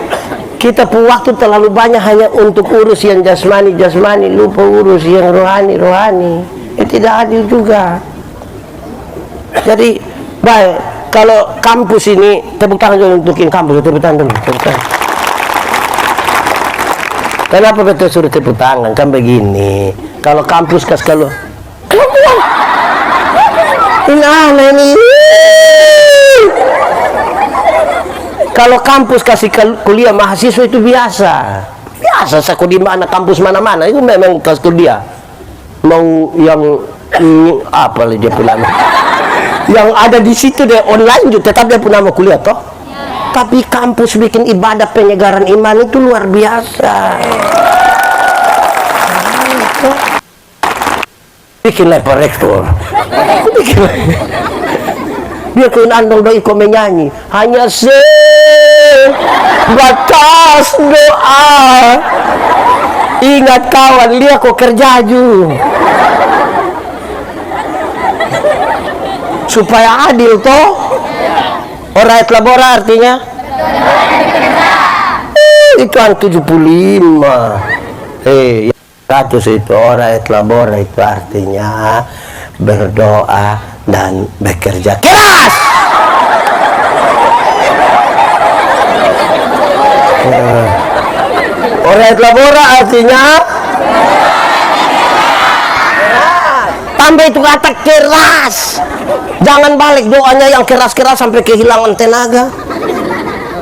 kita punya waktu terlalu banyak hanya untuk urus yang jasmani, lupa urus yang rohani. Itu tidak adil juga. Jadi baik, kalau kampus ini, tepuk tangan dulu untuk kampus, tepuk tangan dulu, tepuk tangan. Kenapa betul suruh tepuk tangan? Kan begini, kalau kampus kalau ini aneh nih. Kalau kampus kasih kuliah mahasiswa itu biasa. Saya di mana kampus mana-mana itu memang kelas kuliah. Mau yang apa lah dia punya yang ada di situ deh online juga tetap dia punya nama kuliah toh. Tapi kampus bikin ibadah penyegaran iman itu luar biasa. Bikin level rektor. Dia kena andong doi kau menyanyi hanya sebatas doa. Ingat kawan, dia kok kerja ju supaya adil toh. Ora et labora artinya itu an 75. 100 itu ora et labora itu artinya berdoa dan bekerja keras. Ora et labora artinya tambah itu kata keras. Jangan balik doanya yang keras-keras sampai kehilangan tenaga.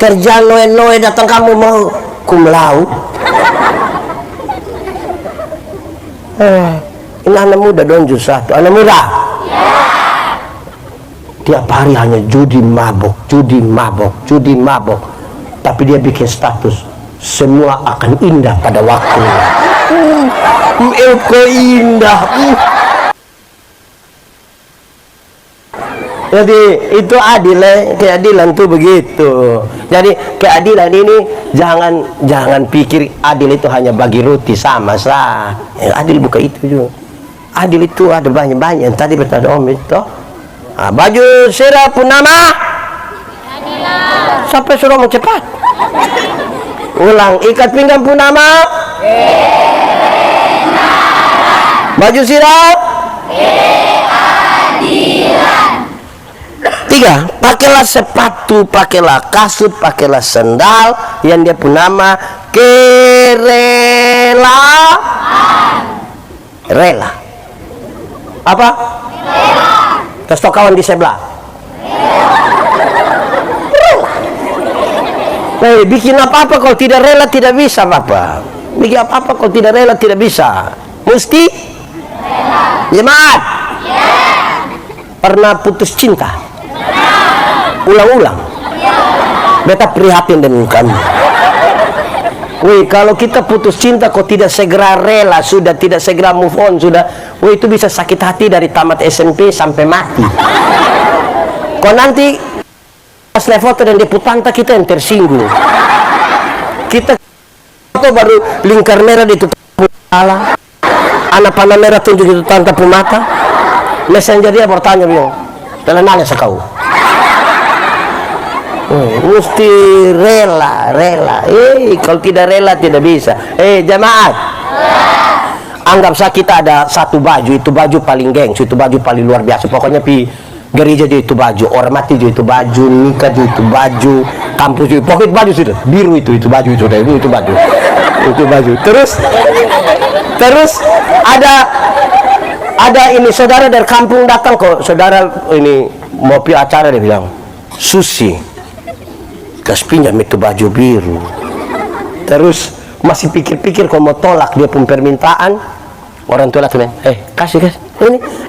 Kerja noe-noe datang kamu mau cum laude. Ini anak muda donjur satu, anak muda. Tiap hari hanya judi mabok. Tapi dia bikin status, semua akan indah pada waktunya. Kok indah. Jadi itu adil, keadilan tuh begitu. Jadi keadilan ini jangan pikir adil itu hanya bagi roti sama sah. Adil bukan itu juga. Adil itu ada banyak-banyak. Tadi bertanya Om itu. Baju serah pun nama. Sampai suruh mau cepat. Ulang, ikat pinggang pun nama. Baju sirap. Tiga, pakailah sepatu, pakailah kasut, pakailah sendal yang dia pun nama rela. Apa? Kasih kawan di sebelah. Rela. Bikin apa-apa kalau tidak rela tidak bisa Bapak. Bikin apa-apa kalau tidak rela tidak bisa. Mesti rela. Jemaat. Pernah putus cinta? Ulang-ulang. Beta prihatin dengan kamu. Kalau kita putus cinta kok tidak segera rela, sudah tidak segera move on, sudah, itu bisa sakit hati dari tamat SMP sampai mati. Kok nanti pas foto dan deputanta kita yang tersinggung. Kita foto baru lingkar merah ditutup kepala, anak panah merah tunjuk itu tanta pemata. Messenger dia bertanya bilang, dalam nanya sekau. Mesti rela. Kalau tidak rela tidak bisa. Jamaat, anggap saja kita ada satu baju, itu baju paling gengsi, itu baju paling luar biasa. Pokoknya pi gereja juga itu baju, orang mati juga itu baju, nikah juga itu baju, kampus juga, pokoknya baju sudah biru itu baju itu baju. Terus ada ini saudara dari kampung datang kok, saudara ini mau pi acara, dia bilang, Susi kas pinjam itu baju biru. Terus masih pikir-pikir kalau mau tolak dia pun permintaan, orang tua laki kasih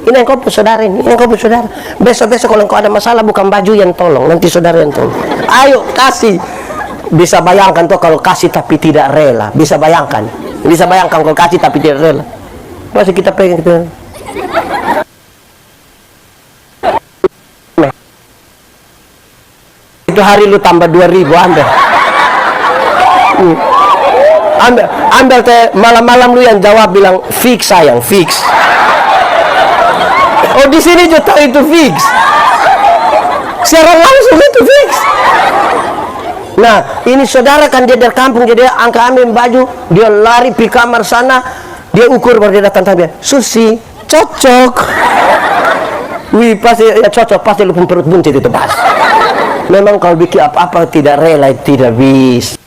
ini yang kau saudara, ini yang kau saudara. Besok kalau kau ada masalah bukan baju yang tolong, nanti saudara yang tolong. Ayo kasih. Bisa bayangkan tuh kalau kasih tapi tidak rela. Bisa bayangkan kalau kasih tapi tidak rela. Masih kita pegang gitu. Itu hari lu tambah 2.000 ambil teh malam-malam lu yang jawab bilang fix sayang fix. Oh, di sini juga tahu itu fix. Secara langsung itu fix. Nah, ini saudara kan dia dari kampung, jadi angka ambil baju, dia lari di kamar sana, dia ukur baru dia datang tanya, Susi, cocok. Wih, pasti ya cocok, pasti lu perut buncit itu pas. Memang kalau bikin apa-apa tidak rela, tidak bisa.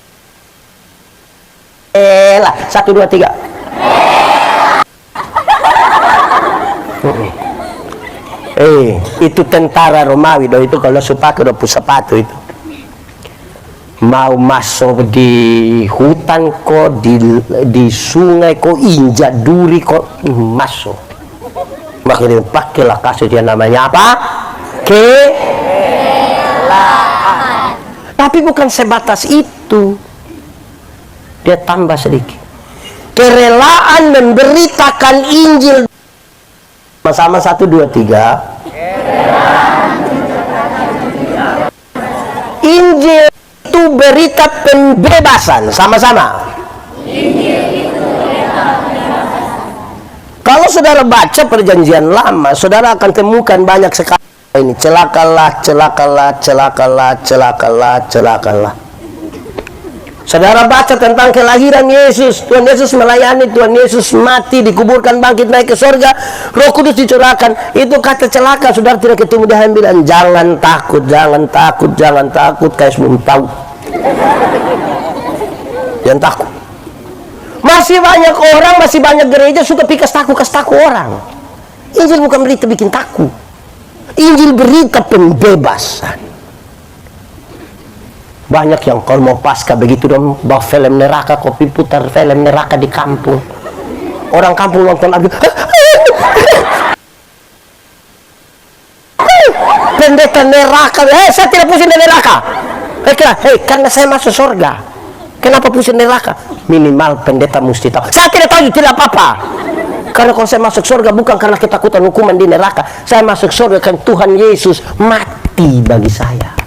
Lah, 1, 2, 3. Itu tentara Romawi, itu kalau supaya udah sepatu itu. Mau masuk di hutan kok, di sungai kok, injak duri kok, masuk. Makanya pakailah, kasih dia namanya apa? Kerelaan. Tapi bukan sebatas itu, dia tambah sedikit. Kerelaan memberitakan Injil. Sama 1, 2, 3. Injil itu berita pembebasan. Sama-sama. Kalau saudara baca perjanjian lama, saudara akan temukan banyak sekali ini. Celakalah, celakalah, celakalah, celakalah, celakalah. Saudara baca tentang kelahiran Yesus. Tuhan Yesus melayani, Tuhan Yesus mati, dikuburkan, bangkit, naik ke surga, Roh Kudus dicurahkan. Itu kata celaka, saudara tidak ketemu dia bilang, jangan takut, jangan takut, jangan takut, kayak belum tahu. Jangan takut. Masih banyak orang, masih banyak gereja suka pikas taku orang. Injil bukan berita bikin takut. Injil berita pembebasan. Banyak yang kalau mau pasca begitu dong, bawa film neraka, kopi putar film neraka di kampung. Orang kampung nonton lagi. Pendeta neraka. Saya tidak pusing dari neraka. Karena saya masuk surga. Kenapa pusing neraka? Minimal pendeta mesti tahu. Saya tidak tahu, tidak apa-apa. Karena kalau saya masuk surga bukan karena ketakutan hukuman di neraka. Saya masuk surga karena Tuhan Yesus mati bagi saya.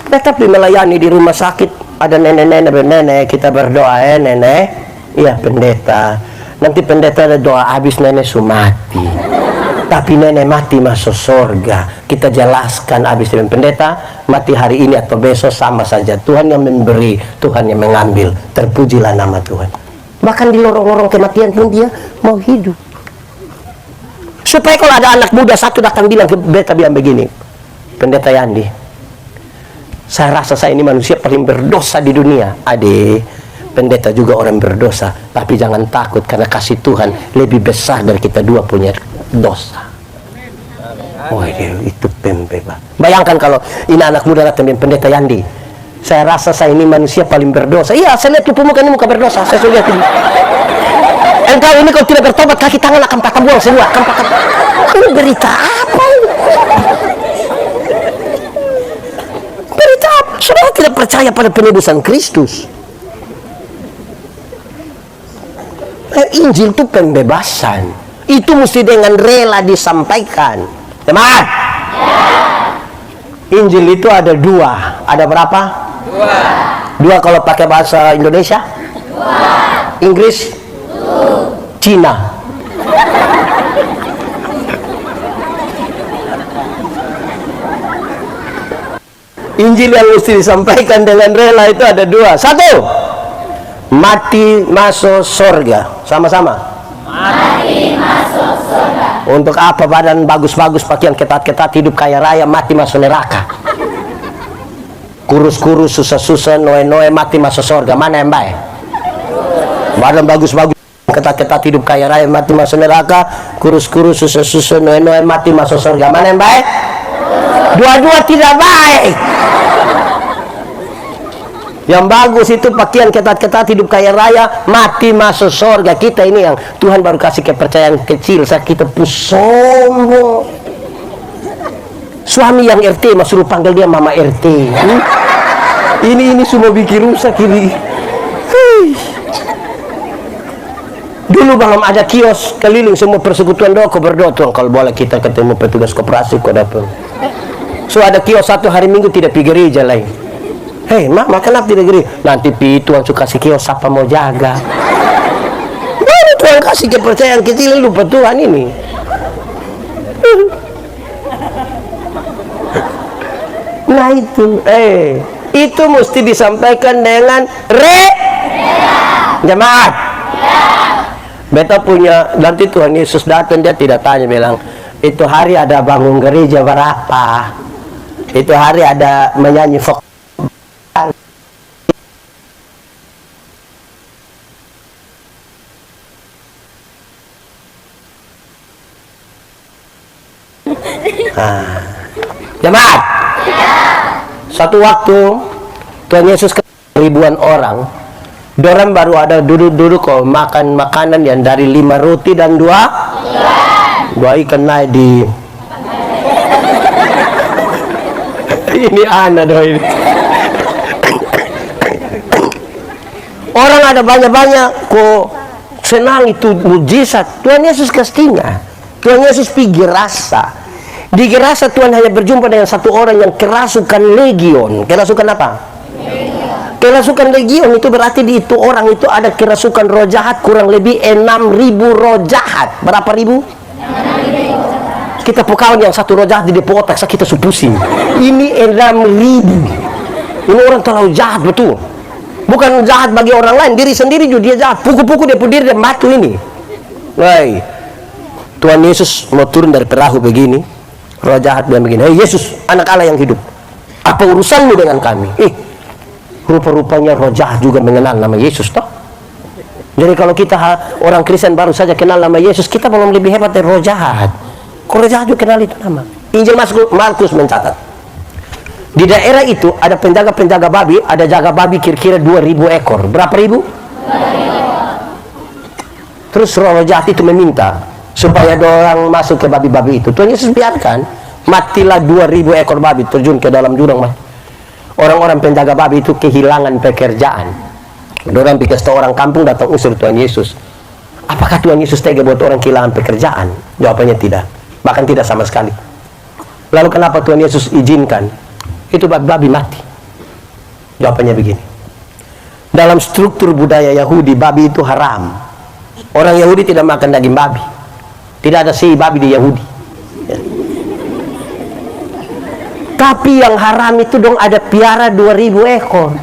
Tetap melayani di rumah sakit, ada nenek-nenek, kita berdoa, nenek, iya pendeta. Nanti pendeta ada doa, habis nenek mati. Tapi nenek mati masuk surga. Kita jelaskan habis dengan pendeta, mati hari ini atau besok sama saja. Tuhan yang memberi, Tuhan yang mengambil. Terpujilah nama Tuhan. Bahkan di lorong-lorong kematian pun dia mau hidup. Supaya kalau ada anak muda satu datang bilang ke pendeta, bilang begini, Pendeta Yandi, saya rasa saya ini manusia paling berdosa di dunia. Adik, pendeta juga orang berdosa, tapi jangan takut karena kasih Tuhan lebih besar dari kita dua punya dosa. Oh, itu pembebas. Bayangkan kalau ini anak muda datang dengan Pendeta Yandi, saya rasa saya ini manusia paling berdosa. Iya, saya lihat tubuh muka ini muka berdosa. Saya sudah lihat ini. Engkau ini kalau tidak bertobat, kaki tangan akan pakai buang semua. Akan pakai. Ini berita apa ini? Berita apa? Saudara tidak percaya pada penebusan Kristus. Injil itu pembebasan. Itu mesti dengan rela disampaikan. Teman, Injil itu ada dua. Ada berapa? Dua kalau pakai bahasa Indonesia? Inggris? Cina. Injil yang mesti disampaikan dengan rela itu ada dua. Satu, mati masuk surga. Sama-sama. Mati masuk surga. Untuk apa badan bagus-bagus, pakaian ketat-ketat, hidup kaya raya, mati masuk neraka. Kurus-kurus, susah-susah, noe-noe, mati masuk surga. Mana yang baik? Badan bagus-bagus, ketat-ketat, hidup kaya raya, mati masuk neraka. Kurus-kurus, susah-susah, noe-noe, mati masuk surga. Mana yang baik? Dua-dua tidak baik. Yang bagus itu pakaian ketat-ketat, hidup kaya raya, mati masuk surga. Kita ini yang Tuhan baru kasih kepercayaan kecil, saat kita pun sombong. Suami yang RT suruh panggil dia Mama RT. Ini semua bikin rusak ini. Dulu belum ada kios keliling semua persekutuan doa, kau berdoa Tuhan kalau boleh kita ketemu petugas koperasi kau dapat. So ada kios satu hari Minggu tidak pergi gereja lain. Hei, Mama kenapa tidak gereja? Nanti Tuhan suka kasih kios siapa mau jaga. Mana Tuhan Jangan kasih kepercayaan kecil, lupa Tuhan ini. Nah itu mesti disampaikan dengan jemaat. Beta punya, nanti Tuhan Yesus datang, dia tidak tanya, bilang itu hari ada bangun gereja berapa, itu hari ada menyanyi vokal. Jemaat, satu waktu Tuhan Yesus ke ribuan orang, dorang baru ada duduk-duduk kok makan makanan yang dari 5 roti dan 2 ikan naik di ini anak doa ini. Orang ada banyak-banyak kok senang, itu mujizat. Tuhan Yesus kasihnya. Tuhan Yesus pergi Gerasa. Di Gerasa Tuhan hanya berjumpa dengan satu orang yang kerasukan legion. Kerasukan apa? Kerasukan legion itu berarti di itu orang itu ada kerasukan roh jahat kurang lebih 6.000 roh jahat. Berapa ribu? 6.000. Kita pokawan yang satu roh jahat di depo otak kita pusing. Ini 6.000. Ini orang terlalu jahat betul. Bukan jahat bagi orang lain, diri sendiri juga dia jahat. Puku-puku dia pun diri dan mati ini. Woi, Tuhan Yesus mau turun dari perahu begini. Roh jahat bilang begini, hei Yesus, anak Allah yang hidup, apa urusanmu dengan kami? Rupa-rupanya roh jahat juga mengenal nama Yesus toh. Jadi kalau kita orang Kristen baru saja kenal nama Yesus, kita belum lebih hebat dari roh jahat. Roh jahat juga kenal itu nama. Injil Markus mencatat, di daerah itu ada penjaga-penjaga babi, ada jaga babi kira-kira 2.000 ekor. Berapa ribu? 2.000. Terus roh jahat itu meminta supaya orang masuk ke babi-babi itu. Tuhan Yesus biarkan, matilah 2.000 ekor babi terjun ke dalam jurang. Orang-orang penjaga babi itu kehilangan pekerjaan. Orang pikir orang kampung datang usir Tuhan Yesus. Apakah Tuhan Yesus tega buat orang kehilangan pekerjaan? Jawabannya tidak, bahkan tidak sama sekali. Lalu kenapa Tuhan Yesus izinkan itu babi-babi mati? Jawabannya begini, dalam struktur budaya Yahudi babi itu haram. Orang Yahudi tidak makan daging babi. Tidak ada sei babi di Yahudi. Tapi yang haram itu dong ada piara 2.000 ekor.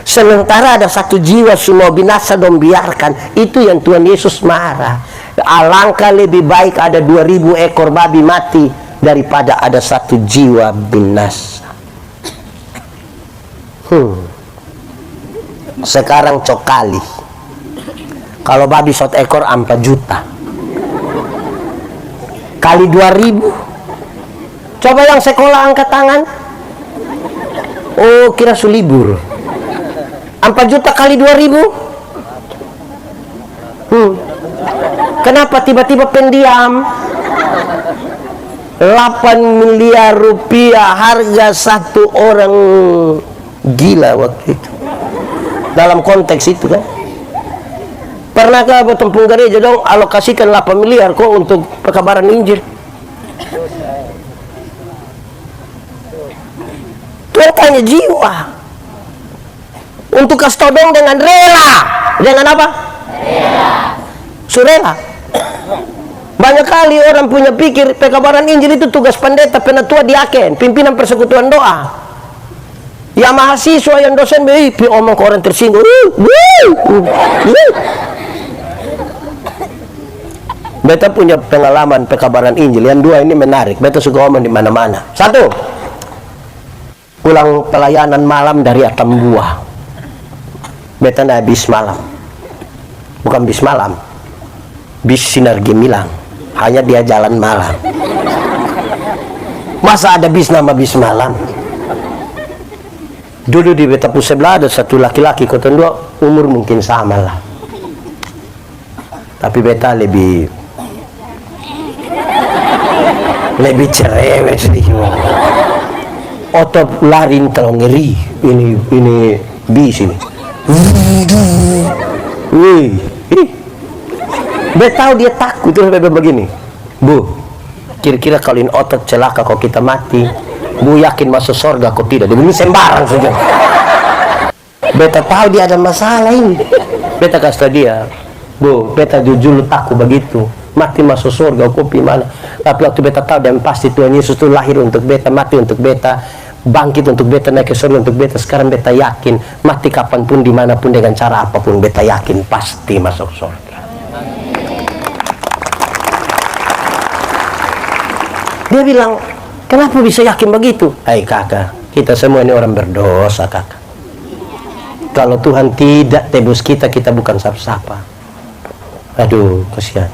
Sementara ada satu jiwa semua binasa dong biarkan. Itu yang Tuhan Yesus marah. Alangkah lebih baik ada 2.000 ekor babi mati daripada ada satu jiwa binasa. Sekarang cokali. Kalau babi 1 ekor 4 juta. Kali 2.000. Coba yang sekolah angkat tangan. Oh, kira sulibur. 4 juta kali 2.000. Kenapa tiba-tiba pendiam? 8 miliar rupiah harga satu orang gila waktu itu. Dalam konteks itu kan. Pernahkah Tempung Gereja dong alokasikan 8 miliar kok untuk pekabaran Injil? Tuhan tanya jiwa. Untuk kasih tau dong dengan rela. Dengan apa? Rela. Surela. Banyak kali orang punya pikir pekabaran Injil itu tugas pendeta, penatua diaken, pimpinan persekutuan doa. Ya mahasiswa yang dosen omong ke orang tersinggung. Beta punya pengalaman pekabaran Injil yang dua ini menarik. Beta suka omong di mana-mana. Satu, pulang pelayanan malam dari Atambua. Beta naik bis malam. Bukan bis malam, bis Sinar Gemilang. Hanya dia jalan malam. Masa ada bis nama bis malam? Dulu di beta pun sebelah ada satu laki-laki, kota dua umur mungkin sama lah. Tapi beta lebih cerewet sedikit. Otot lari kalau ngeri. Ini bis ini. Wih, beta tahu dia takut terus bebe begini. Bu, kira-kira kalau ini otot celaka kok kita mati, Bu yakin masuk surga kok tidak? Dia begini sembarang saja. Beta tahu dia ada masalah ini. Beta kasih tahu dia, Bu, beta jujur takut begitu. Mati masuk surga, kopi mana. Tapi waktu beta tahu dan pasti Tuhan Yesus itu lahir untuk beta, mati untuk beta, bangkit untuk beta, naik ke surga untuk beta. Sekarang beta yakin, mati kapanpun, dimanapun, dengan cara apapun, beta yakin pasti masuk surga. Dia bilang, kenapa bisa yakin begitu? Hai kakak, kita semua ini orang berdosa kakak. Kalau Tuhan tidak tebus kita, kita bukan siapa-siapa. Aduh, kasihan.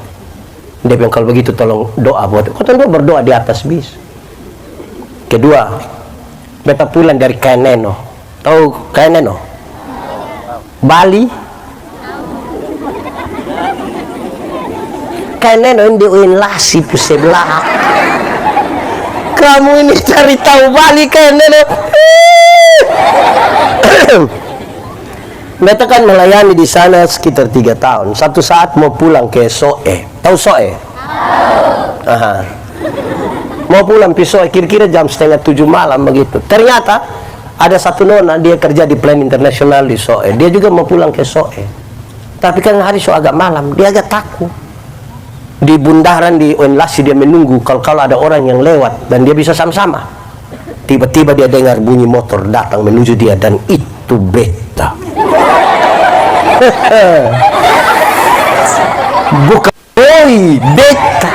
Dia bilang kalau begitu tolong doa buat. Kau tentu berdoa di atas bis. Kedua, beta pulang dari Kaineno. Tahu Kaineno? Bali. Kaineno ini di Uinlasi sebelah. Kamu ini cari tahu Bali Kaineno. Beta kan melayani di sana sekitar 3 tahun. Satu saat mau pulang ke Soe. Tahu Soe? Aha. Mau pulang ke Soe kira-kira jam 6:30 malam begitu. Ternyata ada satu nona, dia kerja di Plan Internasional di Soe. Dia juga mau pulang ke Soe. Tapi kan hari so agak malam, dia agak takut. Di bundaran di Uinlasi dia menunggu kalau ada orang yang lewat dan dia bisa sama-sama. Tiba-tiba dia dengar bunyi motor datang menuju dia dan itu beta. Bukan, oi, beta.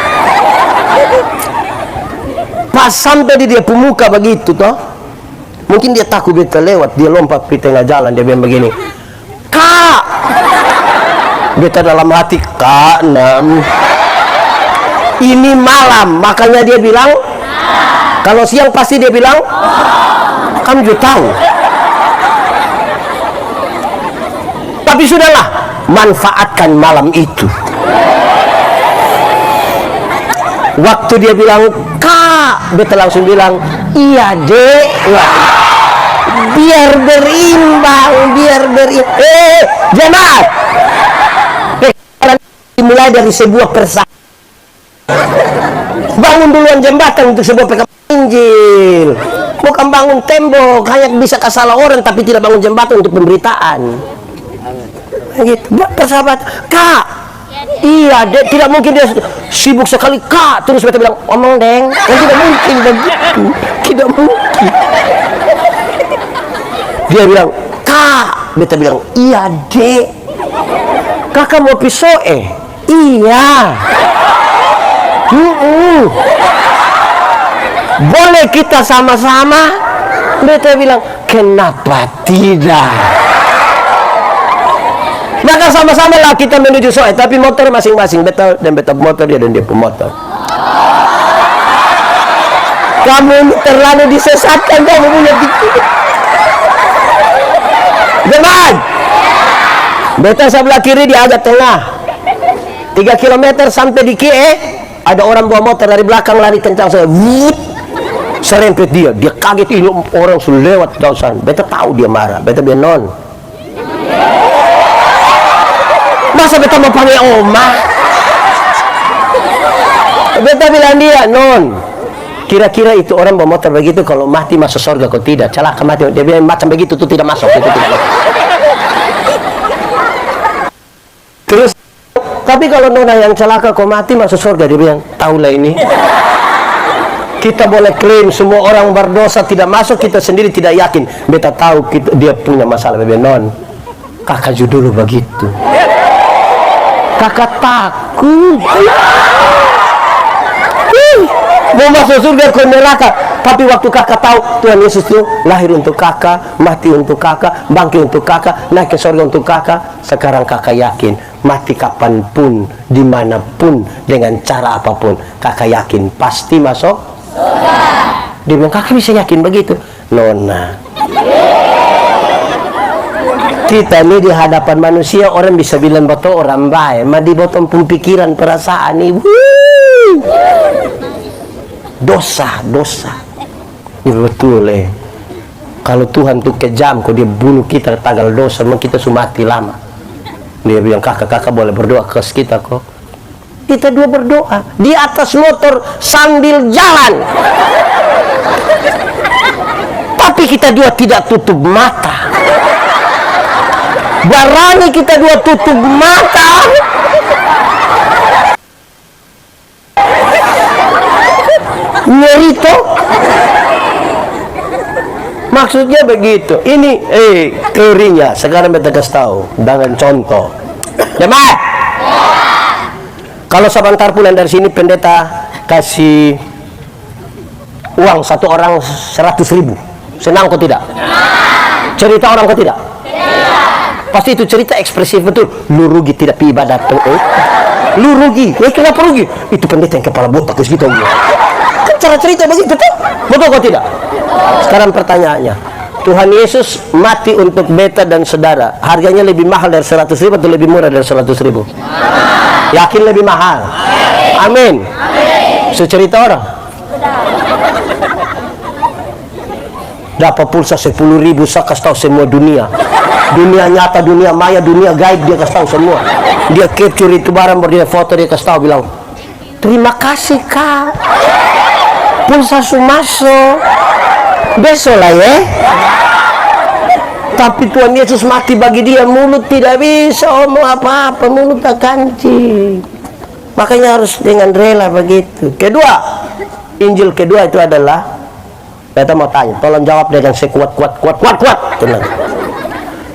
Pas sampai di dia pemuka begitu toh, mungkin dia takut beta lewat, dia lompat di tengah jalan, dia bilang begini, Kak. Beta dalam hati, Kak, ini malam, makanya dia bilang, kalau siang pasti dia bilang, kamu juga tahu. Tapi sudahlah, manfaatkan malam itu. Waktu dia bilang, Kak, beta langsung bilang, iya dek. Biar berimbang, jemaat. Dimulai dari sebuah persahabatan. Bangun duluan jembatan untuk sebuah perkembangan Injil. Bukan bangun tembok, hanya bisa kasalah orang tapi tidak bangun jembatan untuk pemberitaan. Gitu, persahabat, Kak. Iya, tidak mungkin dia sibuk sekali, Kak. Terus beta bilang, omong deng. Tidak mungkin begitu. Tidak mungkin. Dia bilang, Kak. Beta bilang, iya, Dek. Kakak mau pisoe? Iya. Boleh kita sama-sama? Beta bilang, kenapa tidak? Maka sama-sama lah kita menuju Soe, tapi motor masing-masing. Beta dan beta motor, dia dan dia pemotor. Kamu ini terlalu disesatkan, kamu punya pikir. Jemaat, beta sebelah kiri, dia agak tengah. 3 kilometer sampai di Kie, ada orang bawa motor dari belakang lari kencang, saya serempet dia kaget, ini orang sudah lewat dausan. Beta tahu dia marah, beta bilang, non, masa beta mau panggil oma? Beta bilang dia, non, kira-kira itu orang bawa motor begitu kalau mati masuk surga kok tidak? Celaka mati. Dia bilang macam begitu tuh tidak masuk, itu tidak masuk. Terus, tapi kalau nona yang celaka kok mati masuk surga, dia bilang, tahulah ini. Kita boleh klaim semua orang berdosa tidak masuk, kita sendiri tidak yakin. Beta tahu dia punya masalah. Dia bilang, non, kakak dulu begitu. Kakak takut. Mau masuk surga ke neraka. Tapi waktu kakak tahu Tuhan Yesus itu lahir untuk kakak, mati untuk kakak, bangkit untuk kakak, naik ke surga untuk kakak. Sekarang kakak yakin, mati kapanpun, dimanapun, dengan cara apapun, kakak yakin pasti masuk surga. Dia bilang, kakak bisa yakin begitu? Nona, kita ini di hadapan manusia orang bisa bilang betul orang baik, ma di bottom pun pikiran perasaan ini dosa. Ya betul kalau Tuhan tuh kejam, kok dia bunuh kita tanggal dosa, memang kita sudah mati lama. Dia bilang, kakak boleh berdoa ke kita kok. Kita dua berdoa di atas motor sambil jalan, tapi kita dua tidak tutup mata. Berani kita dua tutup mata. Nyerito. Maksudnya begitu. Ini teorinya. Sekarang kita kasih tahu dengan contoh. Jemaat. Kalau sebentar pulang dari sini pendeta kasih uang satu orang 100.000, senang kok tidak? Cerita orang kok tidak? Pasti itu cerita ekspresif betul. Lu rugi tidak pi ibadat. Lu rugi. Kenapa rugi? Itu pendeta yang kepala botak gitu. Kan cara cerita begitu betul? Betul kok tidak? Sekarang pertanyaannya, Tuhan Yesus mati untuk beta dan saudara. Harganya lebih mahal dari 100.000 atau lebih murah dari 100.000? Yakin lebih mahal? Amin. Secerita orang. Dapat pulsa 10.000, saya kasih tahu semua dunia. Dunia nyata, dunia maya, dunia gaib, dia kasih tahu semua. Dia capture itu barang, dia foto, dia kasih tahu, bilang, terima kasih kak, pulsa sumaso, besok lah ya. Tapi Tuhan Yesus mati bagi dia, mulut tidak bisa omong apa-apa, mulut tak kancing. Makanya harus dengan rela begitu. Kedua, Injil kedua itu adalah, kita mau tanya, tolong jawab dengan sekuat kuat. Tenang.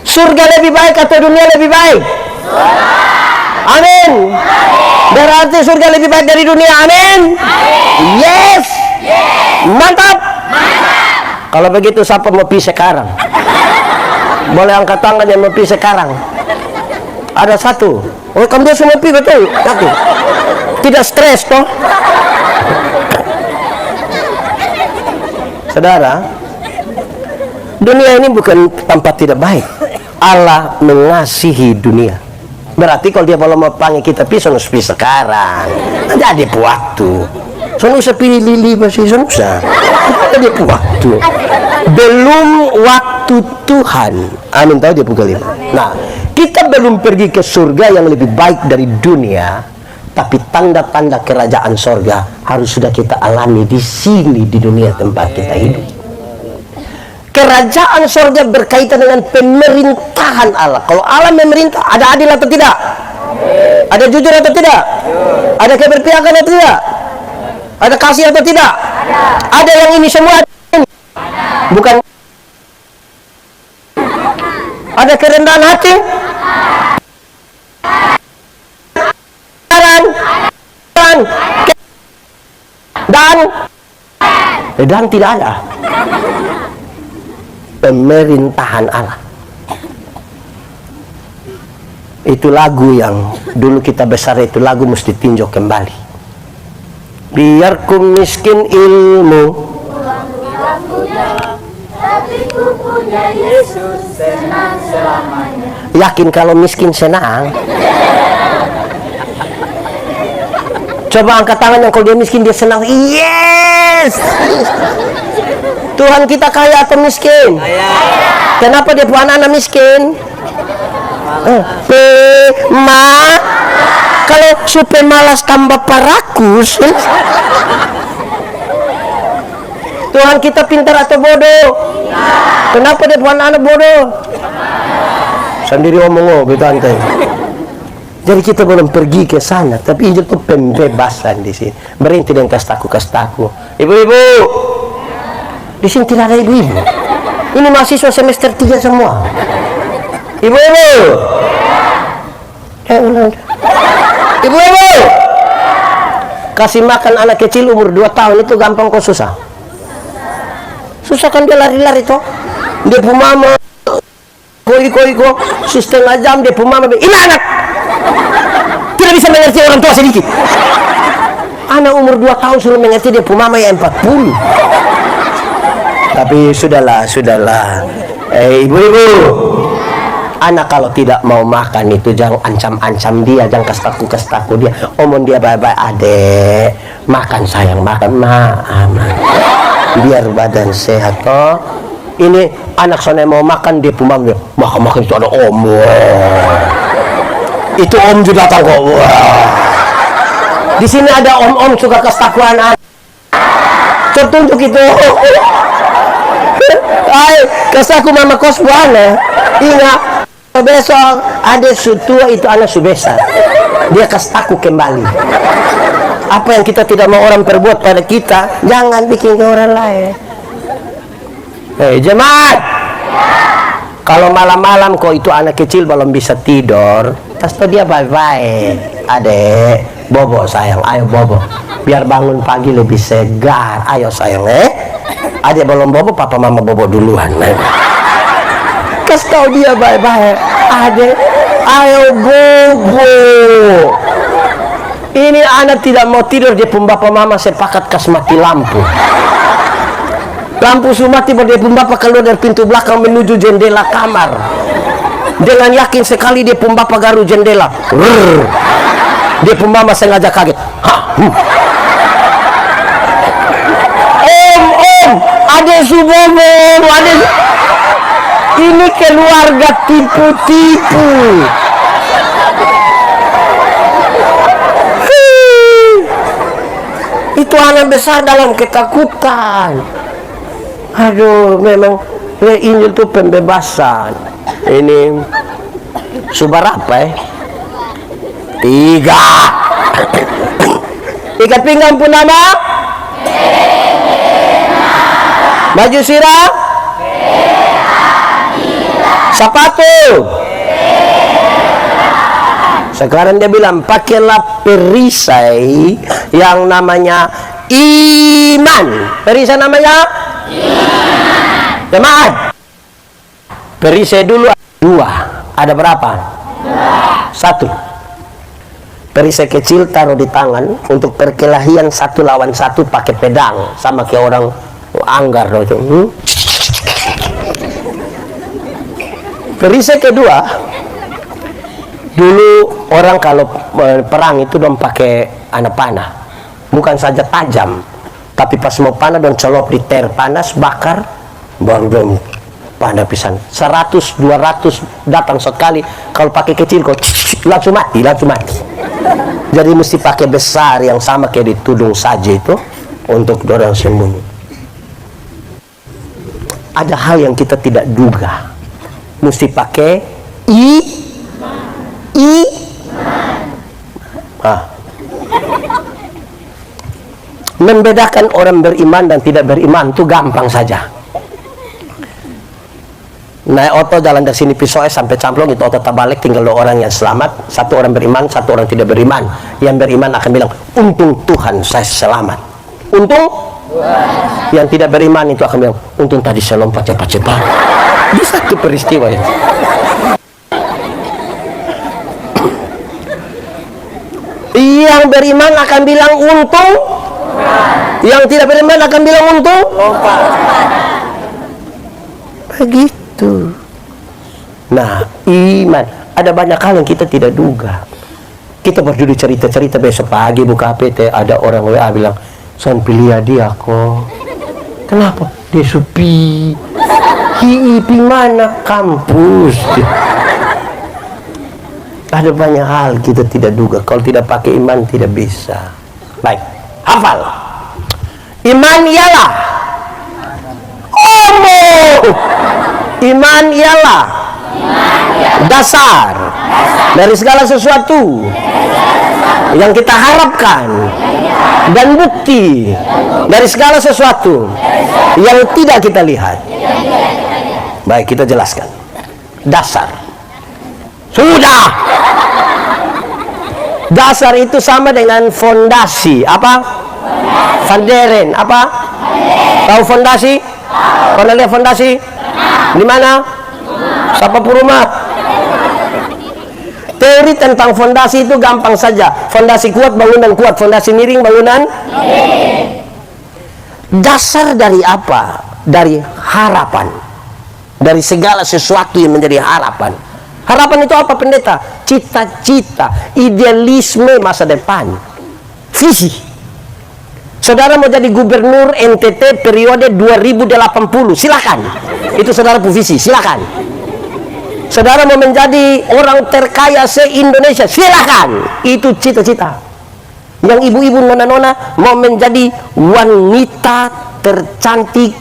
Surga lebih baik atau dunia lebih baik? Amin. Berarti surga lebih baik dari dunia. Amin. Yes. Mantap. Kalau begitu siapa mau pergi sekarang? Boleh angkat tangan yang mau pergi sekarang. Ada satu. Oh, kamu dia semua pergi betul? Yakin? Tidak stres toh? Saudara, dunia ini bukan tempat tidak baik. Allah mengasihi dunia. Berarti kalau dia mau panggil kita pisau sekarang, ada waktu. Soalnya usah pilih lili masih susah. Ada waktu. Belum waktu Tuhan. Amin, tahu dia pukul 5. Nah, kita belum pergi ke surga yang lebih baik dari dunia, tapi tanda-tanda kerajaan surga harus sudah kita alami di sini, di dunia tempat kita hidup. Kerajaan surga berkaitan dengan pemerintahan Allah. Kalau Allah memerintah, ada adil atau tidak? Ada jujur atau tidak? Ada keberpihakan atau tidak? Ada kasih atau tidak? Ada yang ini semua. Bukan. Ada kerendahan hati? Dan tidak ada pemerintahan Allah. Itu lagu yang dulu kita besar, itu lagu mesti tinjau kembali. Biar ku miskin ilmu, tapi ku punya Yesus senang selamanya. Yakin kalau miskin senang? Coba angkat tangan yang kalau dia miskin dia senang. Yes. Tuhan kita kaya atau miskin? Kaya. Kenapa dia punya anak miskin? Kalau supaya malas tambah parakus. Tuhan kita pintar atau bodoh? Kenapa dia punya anak bodoh? Sendiri omong gitu antai. Jadi kita belum pergi ke sana, tapi Injil itu pembebasan di sini. Berhenti dengan kastaku. Ibu-ibu, di sini tidak ada ibu-ibu. Ini mahasiswa semester 3 semua. Ibu-ibu, ibu-ibu, kasih makan anak kecil umur 2 tahun itu gampang kok susah? Susah kan dia lari-lari toh? Dia pumama, koi, setengah jam dia pumama. Ini anak tidak bisa mengerti orang tua sedikit. Anak umur 2 tahun suruh mengerti dia pumama ya 40. Tapi sudahlah. Ibu-ibu, anak kalau tidak mau makan itu jangan ancam-ancam dia, jangan kasih tahu dia. Omong dia baik-baik, adek, makan sayang, makan biar badan sehat toh. Ini anak sana mau makan dia pumama, makan itu ada itu om juga tahu kok. Di sini ada om suka kestakuan anak. Tertunjuk itu. Ay, kasaku mama kos buana. Ingat, Besok ada sutua itu anak subesar, dia kasih aku kembali. Apa yang kita tidak mau orang perbuat pada kita, jangan bikin ke orang lain. Jemaat, kalau malam-malam kok itu anak kecil belum bisa tidur, kasih dia bye-bye. Adek, bobo sayang, ayo bobo, biar bangun pagi lebih segar. Ayo sayang, adek belum bobo, papa mama bobo duluan. Kasih tahu dia bye-bye. Adek, ayo bobo. Ini anak tidak mau tidur, dia pun bapak mama sepakat kas mati lampu. Lampu sumati dia pun bapak keluar dari pintu belakang menuju jendela kamar. Dengan yakin sekali dia pun bapak garu jendela. Dia pun mama sengaja kaget. Om, ada subobo, ada. Ini keluarga tipu-tipu. Itu anak besar dalam ketakutan. Aduh, memang Injil itu pembebasan. Ini subar apa 3. Ikat pinggang pun nama. Baju sirah. Sepatu. Sekarang dia bilang pakailah perisai yang namanya iman. Perisai namanya iman. Jemaat, perisai dulu 2. Ada berapa? 1. Perisai kecil taruh di tangan untuk perkelahian 1 lawan 1 pakai pedang, sama kayak orang anggar itu. Perisai kedua, dulu orang kalau perang itu dong pakai anak panah, bukan saja tajam, tapi pas mau panah dong celop di ter panas, bakar, baru dong panah pisan. 100, 200 datang sekali. Kalau pakai kecil kok langsung mati. Jadi mesti pakai besar yang sama kayak di tudung saja itu untuk dorong sembunyi. Ada hal yang kita tidak duga, mesti pakai Membedakan orang beriman dan tidak beriman itu gampang saja. Naik oto jalan dari sini pisau sampai Camplong, itu oto terbalik, tinggal 2 orang yang selamat, 1 orang beriman, 1 orang tidak beriman. Yang beriman akan bilang, untung Tuhan saya selamat. Untung yang tidak beriman itu akan bilang, untung tadi saya lompat cepat-cepat. Bisa itu peristiwa ya. Yang beriman akan bilang untung, yang tidak beriman akan bilang untung begitu. Nah, iman, ada banyak hal yang kita tidak duga. Kita berdiri cerita-cerita, besok pagi buka HP, ada orang WA bilang, "Son pilih dia kok." Kenapa? Dia sepi. Di mana kampus? Ada banyak hal kita tidak duga. Kalau tidak pakai iman tidak bisa. Baik, hafal. Iman ialah iman ialah dasar dari segala sesuatu yang kita harapkan dan bukti dari segala sesuatu yang tidak kita lihat. Baik, kita jelaskan. Dasar. Sudah. Dasar itu sama dengan fondasi. Apa? Fanderen. Apa? Tahu fondasi? Pernah lihat fondasi? Di mana? Siapa rumah? Teori tentang fondasi itu gampang saja. Fondasi kuat, bangunan kuat. Fondasi miring, bangunan miring. Dasar dari apa? Dari harapan. Dari segala sesuatu yang menjadi harapan. Harapan itu apa, pendeta? Cita-cita, idealisme masa depan, visi. Saudara mau jadi gubernur NTT periode 2080, silakan. Itu saudara punya visi, silakan. Saudara mau menjadi orang terkaya se-Indonesia, silakan. Itu cita-cita. Yang ibu-ibu, nona-nona mau menjadi wanita tercantik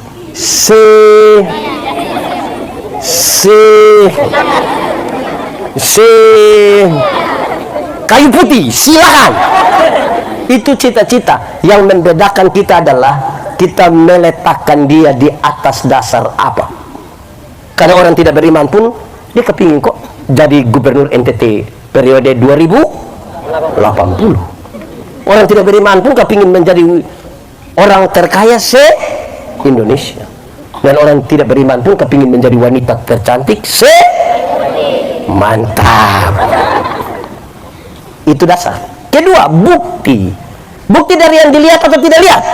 kayu putih, silakan. Itu cita-cita. Yang membedakan kita adalah kita meletakkan dia di atas dasar apa. Karena orang tidak beriman pun dia kepingin kok jadi gubernur NTT periode 2080. Orang tidak beriman pun kepingin menjadi orang terkaya se-Indonesia. Dan orang tidak beriman pun kepingin menjadi wanita tercantik mantap. Itu dasar. Kedua, bukti. Bukti dari yang dilihat atau tidak lihat?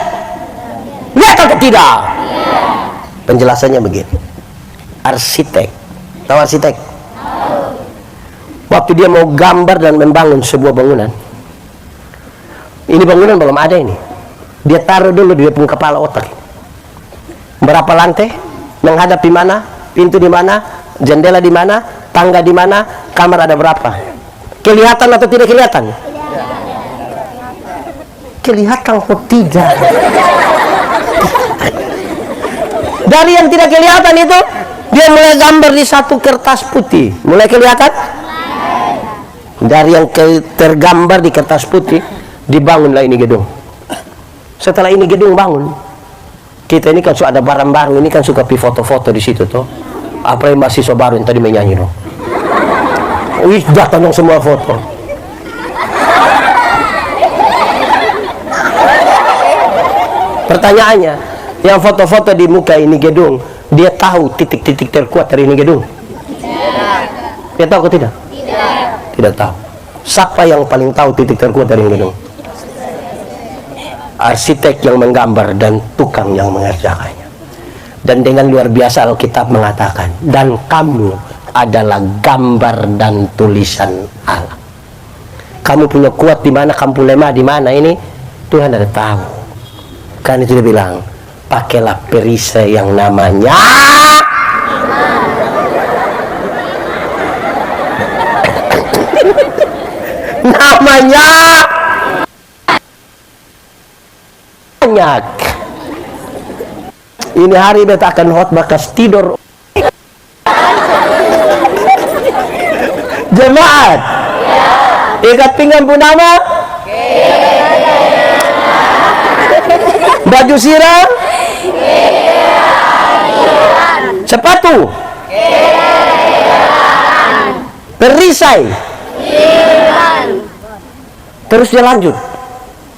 Lihat atau tidak? Penjelasannya begini. Arsitek. Tahu arsitek? Waktu dia mau gambar dan membangun sebuah bangunan. Ini bangunan belum ada ini. Dia taruh dulu di depan kepala otak. Berapa lantai? Menghadap di mana? Pintu di mana? Jendela di mana? Tangga di mana? Kamar ada berapa? Kelihatan atau tidak kelihatan? Kelihatan atau tidak? Dari yang tidak kelihatan itu, dia mulai gambar di satu kertas putih. Mulai kelihatan? Dari yang tergambar di kertas putih, dibangunlah ini gedung. Setelah ini gedung bangun, kita ini kan suka ada barang baru, ini kan suka pi foto-foto di situ tuh. Apa yang mahasiswa baru yang tadi menyanyi dong? Wih, datang dong semua foto. Pertanyaannya, yang foto-foto di muka ini gedung, dia tahu titik-titik terkuat dari ini gedung? Dia tahu atau tidak? Tidak tahu. Siapa yang paling tahu titik terkuat dari ini gedung? Arsitek yang menggambar dan tukang yang mengerjakannya. Dan dengan luar biasa Alkitab mengatakan, dan kamu adalah gambar dan tulisan Allah. Kamu punya kuat di mana, kamu punya lemah di mana, ini Tuhan ada tahu. Kan itu dia bilang, pakailah perisai yang namanya banyak. Ini hari beta akan khotbah kas tidur jemaat. Ikat pinggang pun nama, baju sirah, sepatu, perisai. Terus dia lanjut,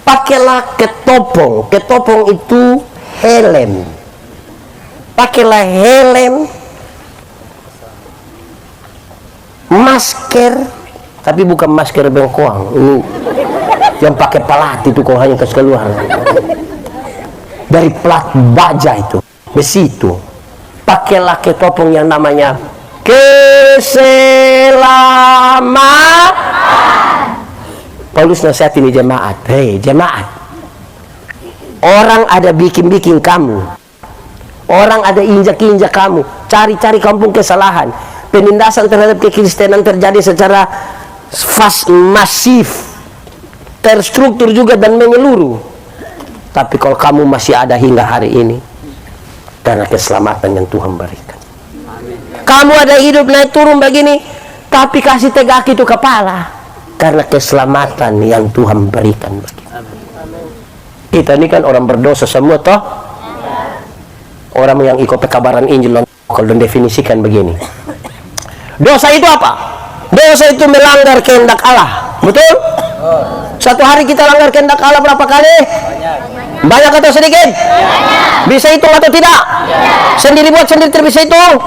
pakailah ketopong. Ketopong itu helm. Pakailah helm, masker, tapi bukan masker bengkoang. Ini yang pakai pelat itu kok hanya kasih keluar. Dari plat baja itu, besi itu. Pakailah ketopong yang namanya keselamatan. Paulus nasihat ini jemaat, hei jemaat, orang ada bikin-bikin kamu, orang ada injak-injak kamu, cari-cari kampung kesalahan, penindasan terhadap kekristenan terjadi secara masif, terstruktur juga dan menyeluruh. Tapi kalau kamu masih ada hingga hari ini, karena keselamatan yang Tuhan berikan. Kamu ada hidup naik turun begini, tapi kasih tegak itu kepala. Karena keselamatan yang Tuhan berikan bagi kita. Ini kan orang berdosa semua toh. Orang yang ikut pekabaran Injil kalau definisikan begini. Dosa itu apa? Dosa itu melanggar kehendak Allah. Betul? Satu hari kita langgar kehendak Allah berapa kali? Banyak atau sedikit? Bisa hitung atau tidak? Sendiri buat sendiri bisa hitung?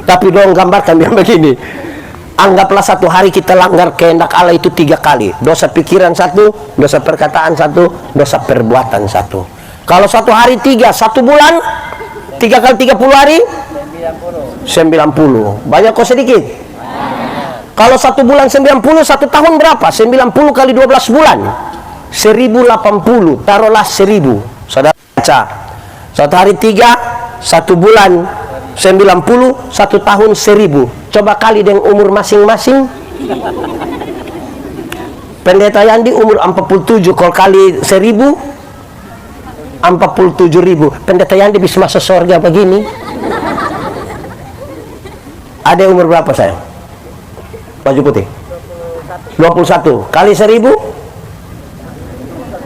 Tapi dong gambarkan yang begini. Anggaplah satu hari kita langgar kehendak Allah itu 3 kali. Dosa pikiran 1, dosa perkataan 1, dosa perbuatan 1. Kalau satu hari 3, 1 bulan 3 kali 30 hari 90. Banyak kok sedikit? Kalau 1 bulan 90, 1 tahun berapa? 90 kali 12 bulan 1080. Taruhlah 1000. Saudara baca, satu hari 3, 1 bulan 90, 1 tahun 1000. Coba kali dengan umur masing-masing. Pendeta Yandi umur 47, kalau kali 1000 47.000. Pendeta Yandi bisa masuk surga begini. Ada umur berapa saya? baju putih? 21 kali 1000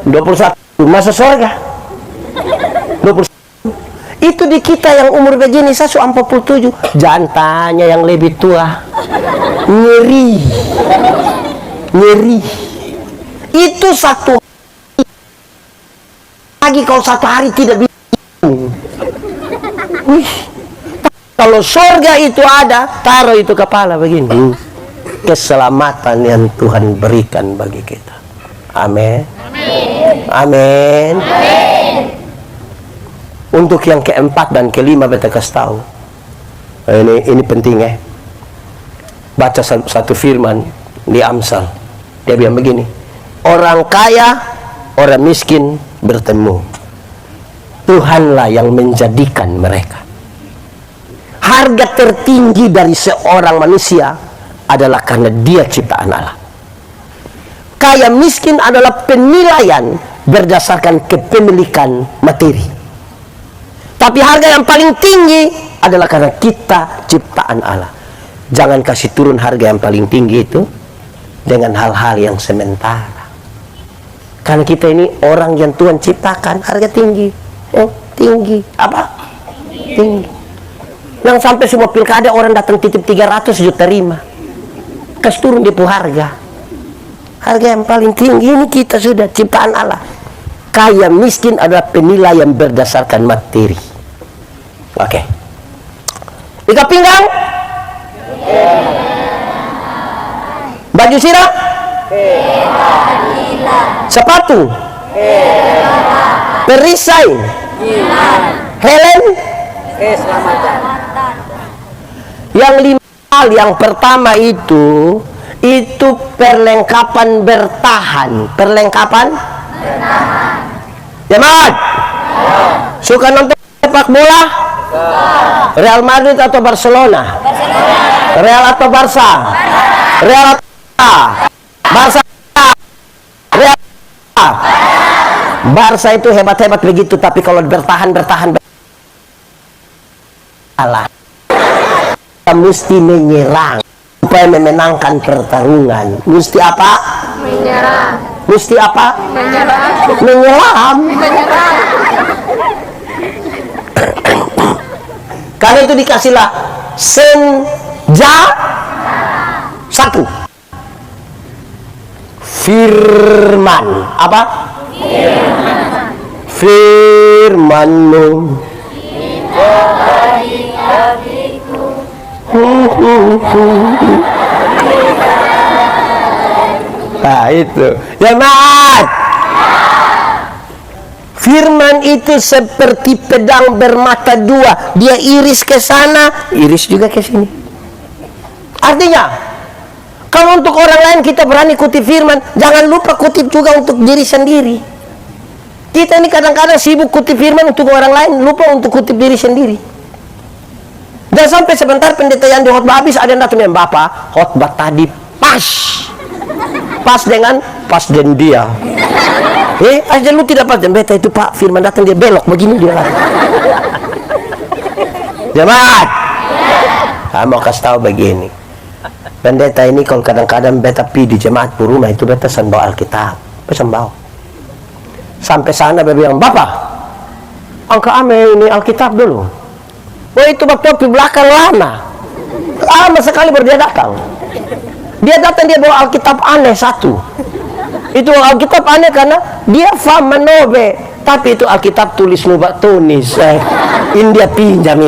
21 masa surga 21. Itu di kita yang umur begini, saya 47. Jangan tanya yang lebih tua, nyeri itu satu lagi. Kalau satu hari tidak bisa. Wih, kalau surga itu ada, taruh itu kepala begini. Keselamatan yang Tuhan berikan bagi kita. Amin. Amin. Untuk yang keempat dan kelima beta kasih tahu. Ini penting ya. Baca satu firman di Amsal. Dia bilang begini, orang kaya, orang miskin bertemu, Tuhanlah yang menjadikan mereka. Harga tertinggi dari seorang manusia adalah karena dia ciptaan Allah. Kaya miskin adalah penilaian berdasarkan kepemilikan materi. Tapi harga yang paling tinggi adalah karena kita ciptaan Allah. Jangan kasih turun harga yang paling tinggi itu dengan hal-hal yang sementara. Karena kita ini orang yang Tuhan ciptakan, harga tinggi. Tinggi. Apa? Tinggi. Yang sampai semua pilkada orang datang titip 300 juta terima. Kasih turun dia harga. Harga yang paling tinggi ini kita sudah ciptaan Allah. Kaya miskin adalah penilaian berdasarkan materi. Oke. Ikat pinggang. Baju sirah. Sepatu. Perisai. Helm. Yang lima hal yang pertama itu perlengkapan bertahan. Perlengkapan bertahan. Jemaat, suka nonton sepak bola? Real Madrid atau Barcelona? Real atau Barca? Real atau Barca? Real. Barca itu hebat-hebat begitu, tapi kalau bertahan Allah. Kita mesti menyerang supaya memenangkan pertarungan. Mesti apa? Menyerang. Mesti apa? Menyerang. Menyelam. Karena itu dikasihlah satu firman. Apa? Firman-Mu. Nah itu jemaat, firman itu seperti pedang bermata dua. Dia iris ke sana, iris juga ke sini. Artinya kalau untuk orang lain kita berani kutip firman, jangan lupa kutip juga untuk diri sendiri. Kita ini kadang-kadang sibuk kutip firman untuk orang lain, lupa untuk kutip diri sendiri. Dan sampai sebentar pendeta yang di khotbah habis, ada yang datang bilang, Bapak, khotbah tadi pas dengan dia. Aja lu tidak pas. Pendeta itu Pak firman datang dia belok begini dia lari. Jemaat, saya mau kasih tahu begini. Pendeta ini kalau kadang-kadang beta pi di jemaat rumah itu beta bawa Alkitab, bawa. Sampai sana beta bilang, Bapak, angka ame ini Alkitab dulu. Wah itu waktu belakang lama sekali baru dia datang. Dia bawa Alkitab aneh satu. Itu Alkitab aneh karena dia faham menobe, tapi itu Alkitab tulis nubak tunis. Ini dia pinjam.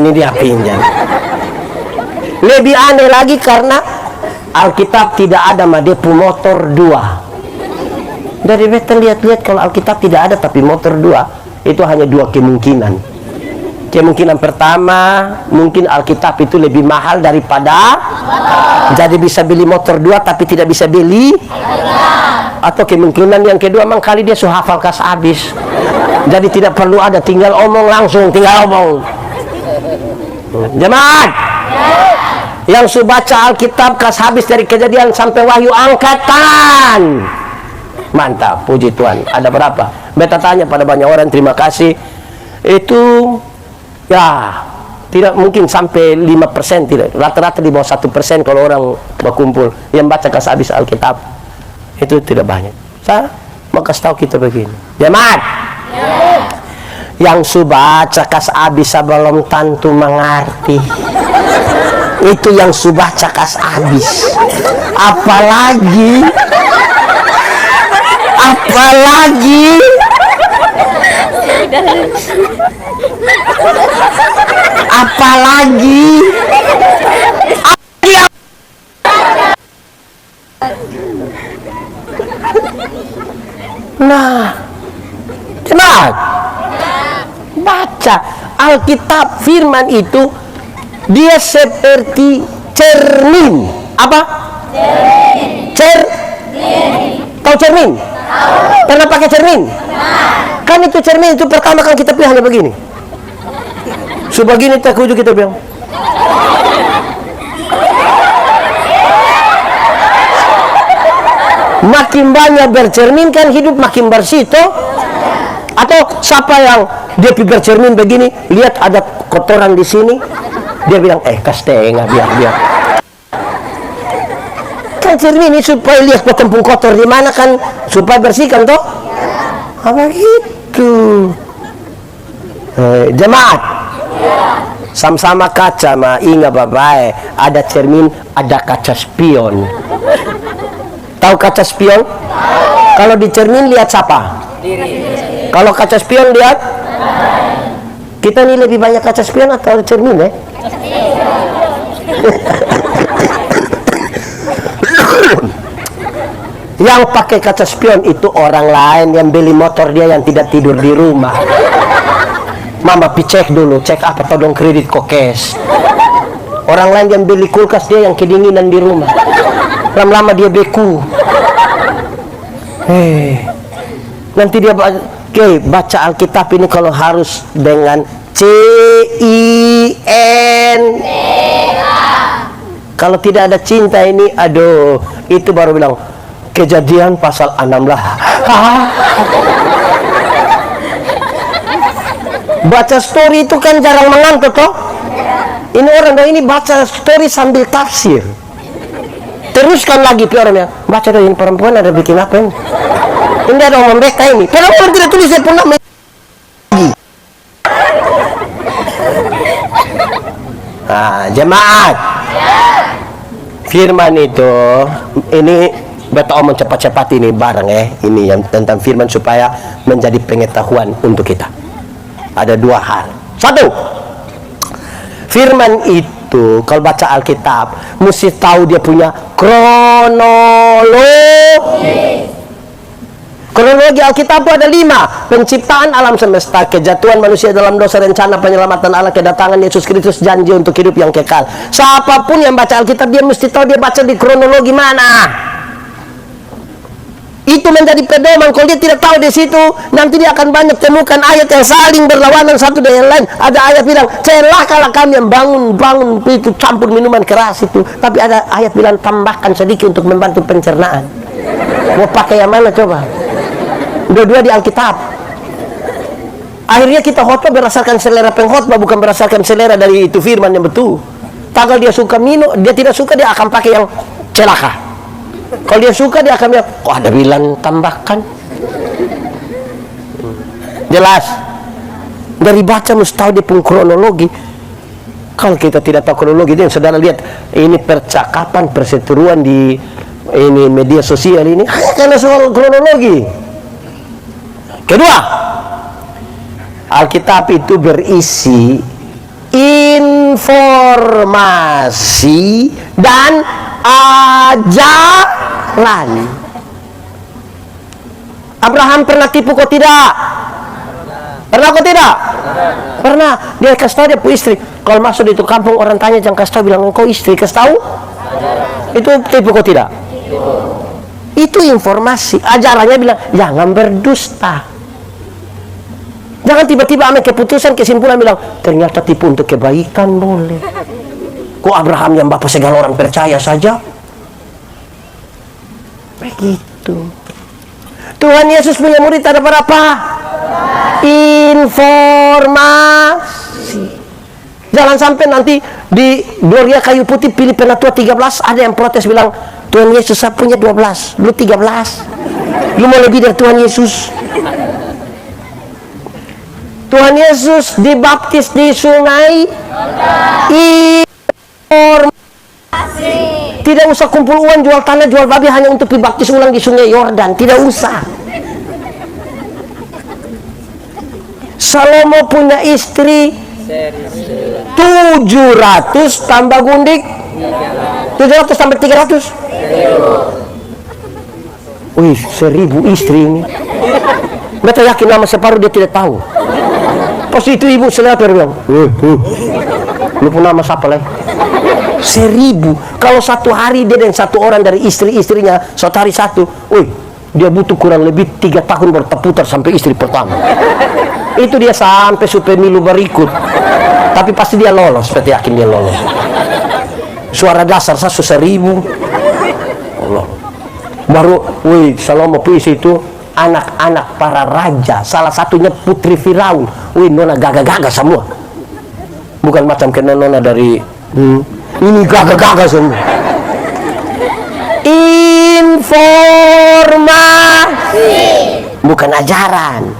Lebih aneh lagi karena Alkitab tidak ada madepu motor 2. Dari beta lihat-lihat kalau Alkitab tidak ada tapi motor 2, itu hanya 2 kemungkinan. Kemungkinan pertama, mungkin Alkitab itu lebih mahal daripada, jadi bisa beli motor 2 tapi tidak bisa beli. Atau kemungkinan yang kedua, memang kali dia sudah hafal kas habis, jadi tidak perlu ada, tinggal omong langsung, tinggal omong. Jemaat, yang sudah baca Alkitab kas habis dari Kejadian sampai Wahyu, angkat tangan. Mantap, puji Tuhan. Ada berapa? Beta tanya pada banyak orang, terima kasih. Itu ya Tidak mungkin sampai 5%, tidak. Rata-rata di bawah 1% kalau orang berkumpul yang baca kas habis Alkitab. Itu tidak banyak. Saya mau kasih tahu kita begini. Jemaat. Yang baca kas habis belum tentu mengerti. Itu yang baca kas habis. Apalagi nah, cepat baca Alkitab. Firman itu dia seperti cermin. Apa? Cermin. Tahu cermin? Pernah pakai cermin? Kan itu cermin itu pertama kan kita pilih hanya begini. Sebegini tak kuju kita bilang. Makin banyak bercerminkan hidup makin bersih toh. Atau siapa yang dia bercermin begini, lihat ada kotoran di sini, dia bilang kas tengah biar. Kan cermin ini supaya lihat tempung kotor di mana kan supaya bersihkan toh. Apa gitu? Jemaat. Sama-sama kaca mah ingat bapak, ada cermin, ada kaca spion. Tahu kaca spion? Kalau di cermin lihat siapa? Kalau kaca spion lihat? Kita ini lebih banyak kaca spion atau cermin ya? Yang pakai kaca spion itu orang lain yang beli motor dia yang tidak tidur di rumah. Mama cek dulu, cek apa todong kredit kok cash. Orang lain yang beli kulkas dia yang kedinginan di rumah. Lama-lama dia beku. Nanti dia baca Alkitab ini kalau harus dengan CIN. Kalau tidak ada cinta ini, aduh, itu baru bilang Kejadian pasal 16. Baca story itu kan jarang mengantuk toh. Ini orang ini baca story sambil tafsir. Teruskan lagi orangnya. Baca deh, ini perempuan ada bikin apa ini? Ini ada orang mereka ini. Perempuan tidak tulis saya pernah lagi. Jemaat. Firman itu ini betul omong cepat-cepat ini bareng ini yang tentang firman supaya menjadi pengetahuan untuk kita. Ada dua hal. Satu, firman itu kalau baca Alkitab mesti tahu dia punya kronologi. Kronologi Alkitab itu ada 5. Penciptaan alam semesta, kejatuhan manusia dalam dosa, rencana penyelamatan Allah, kedatangan Yesus Kristus, janji untuk hidup yang kekal. Siapapun yang baca Alkitab dia mesti tahu dia baca di kronologi mana. Itu menjadi pedoman. Kalau dia tidak tahu di situ, nanti dia akan banyak temukan ayat yang saling berlawanan satu dengan lain. Ada ayat bilang, celakalah kami yang bangun itu campur minuman keras itu. Tapi ada ayat bilang, tambahkan sedikit untuk membantu pencernaan. Mau pakai yang mana coba? Dua-dua di Alkitab. Akhirnya kita khotbah berdasarkan selera pengkhotbah, bukan berdasarkan selera dari itu firman yang betul. Tagal dia suka minum, dia tidak suka, dia akan pakai yang celaka. Kalau dia suka dia akan bilang, kok ada bilang tambahkan. Jelas. Dari baca mesti tahu dia pun kronologi. Kalau kita tidak tahu kronologi, dia saudara lihat ini percakapan perseteruan di ini media sosial ini hanya karena soal kronologi. Kedua, Alkitab itu berisi informasi dan ajaran. Abraham pernah tipu kok tidak? Pernah kok tidak? Pernah. Dia kasih tahu dia punya istri. Kalau masuk di itu kampung orang tanya jangan kasih tahu, bilang engkau istri, kasih tahu. Itu tipu kok tidak? Itu informasi. Ajarannya bilang jangan berdusta. Jangan tiba-tiba ambil keputusan kesimpulan bilang ternyata tipu untuk kebaikan boleh. Kok Abraham yang bapak segala orang percaya saja? Begitu. Tuhan Yesus punya murid ada berapa? Informasi. Jangan sampai nanti di Gloria Kayu Putih pilih penatua 13, ada yang protes bilang, Tuhan Yesus saya punya 12, lu 13. Lu mau lebih dari Tuhan Yesus. Tuhan Yesus dibaptis di sungai Informasi. Tidak usah kumpul uang, jual tanah, jual babi hanya untuk dibaptis ulang di sungai Yordan. Tidak usah. Salomo punya istri 700 tambah gundik 700 tambah 300. Wih, 1000 istri ini. Beta yakin nama separuh dia tidak tahu. Pas itu ibu selapar bilang, lu pun nama siapa lah? 1000. Kalau satu hari dia dan satu orang dari istri-istrinya satu hari satu, wih, dia butuh kurang lebih 3 tahun berputar sampai istri pertama. Itu dia sampai pemilu berikut. Tapi pasti dia lolos, saya yakin dia lolos. Suara dasar 1000. Allah. Baru, wih, Salomo puisi itu anak-anak para raja, salah satunya putri Firaun. Wih, nona gagah-gagah semua. Bukan macam kena nona dari ini gagah-gagah semua. Informasi, bukan ajaran.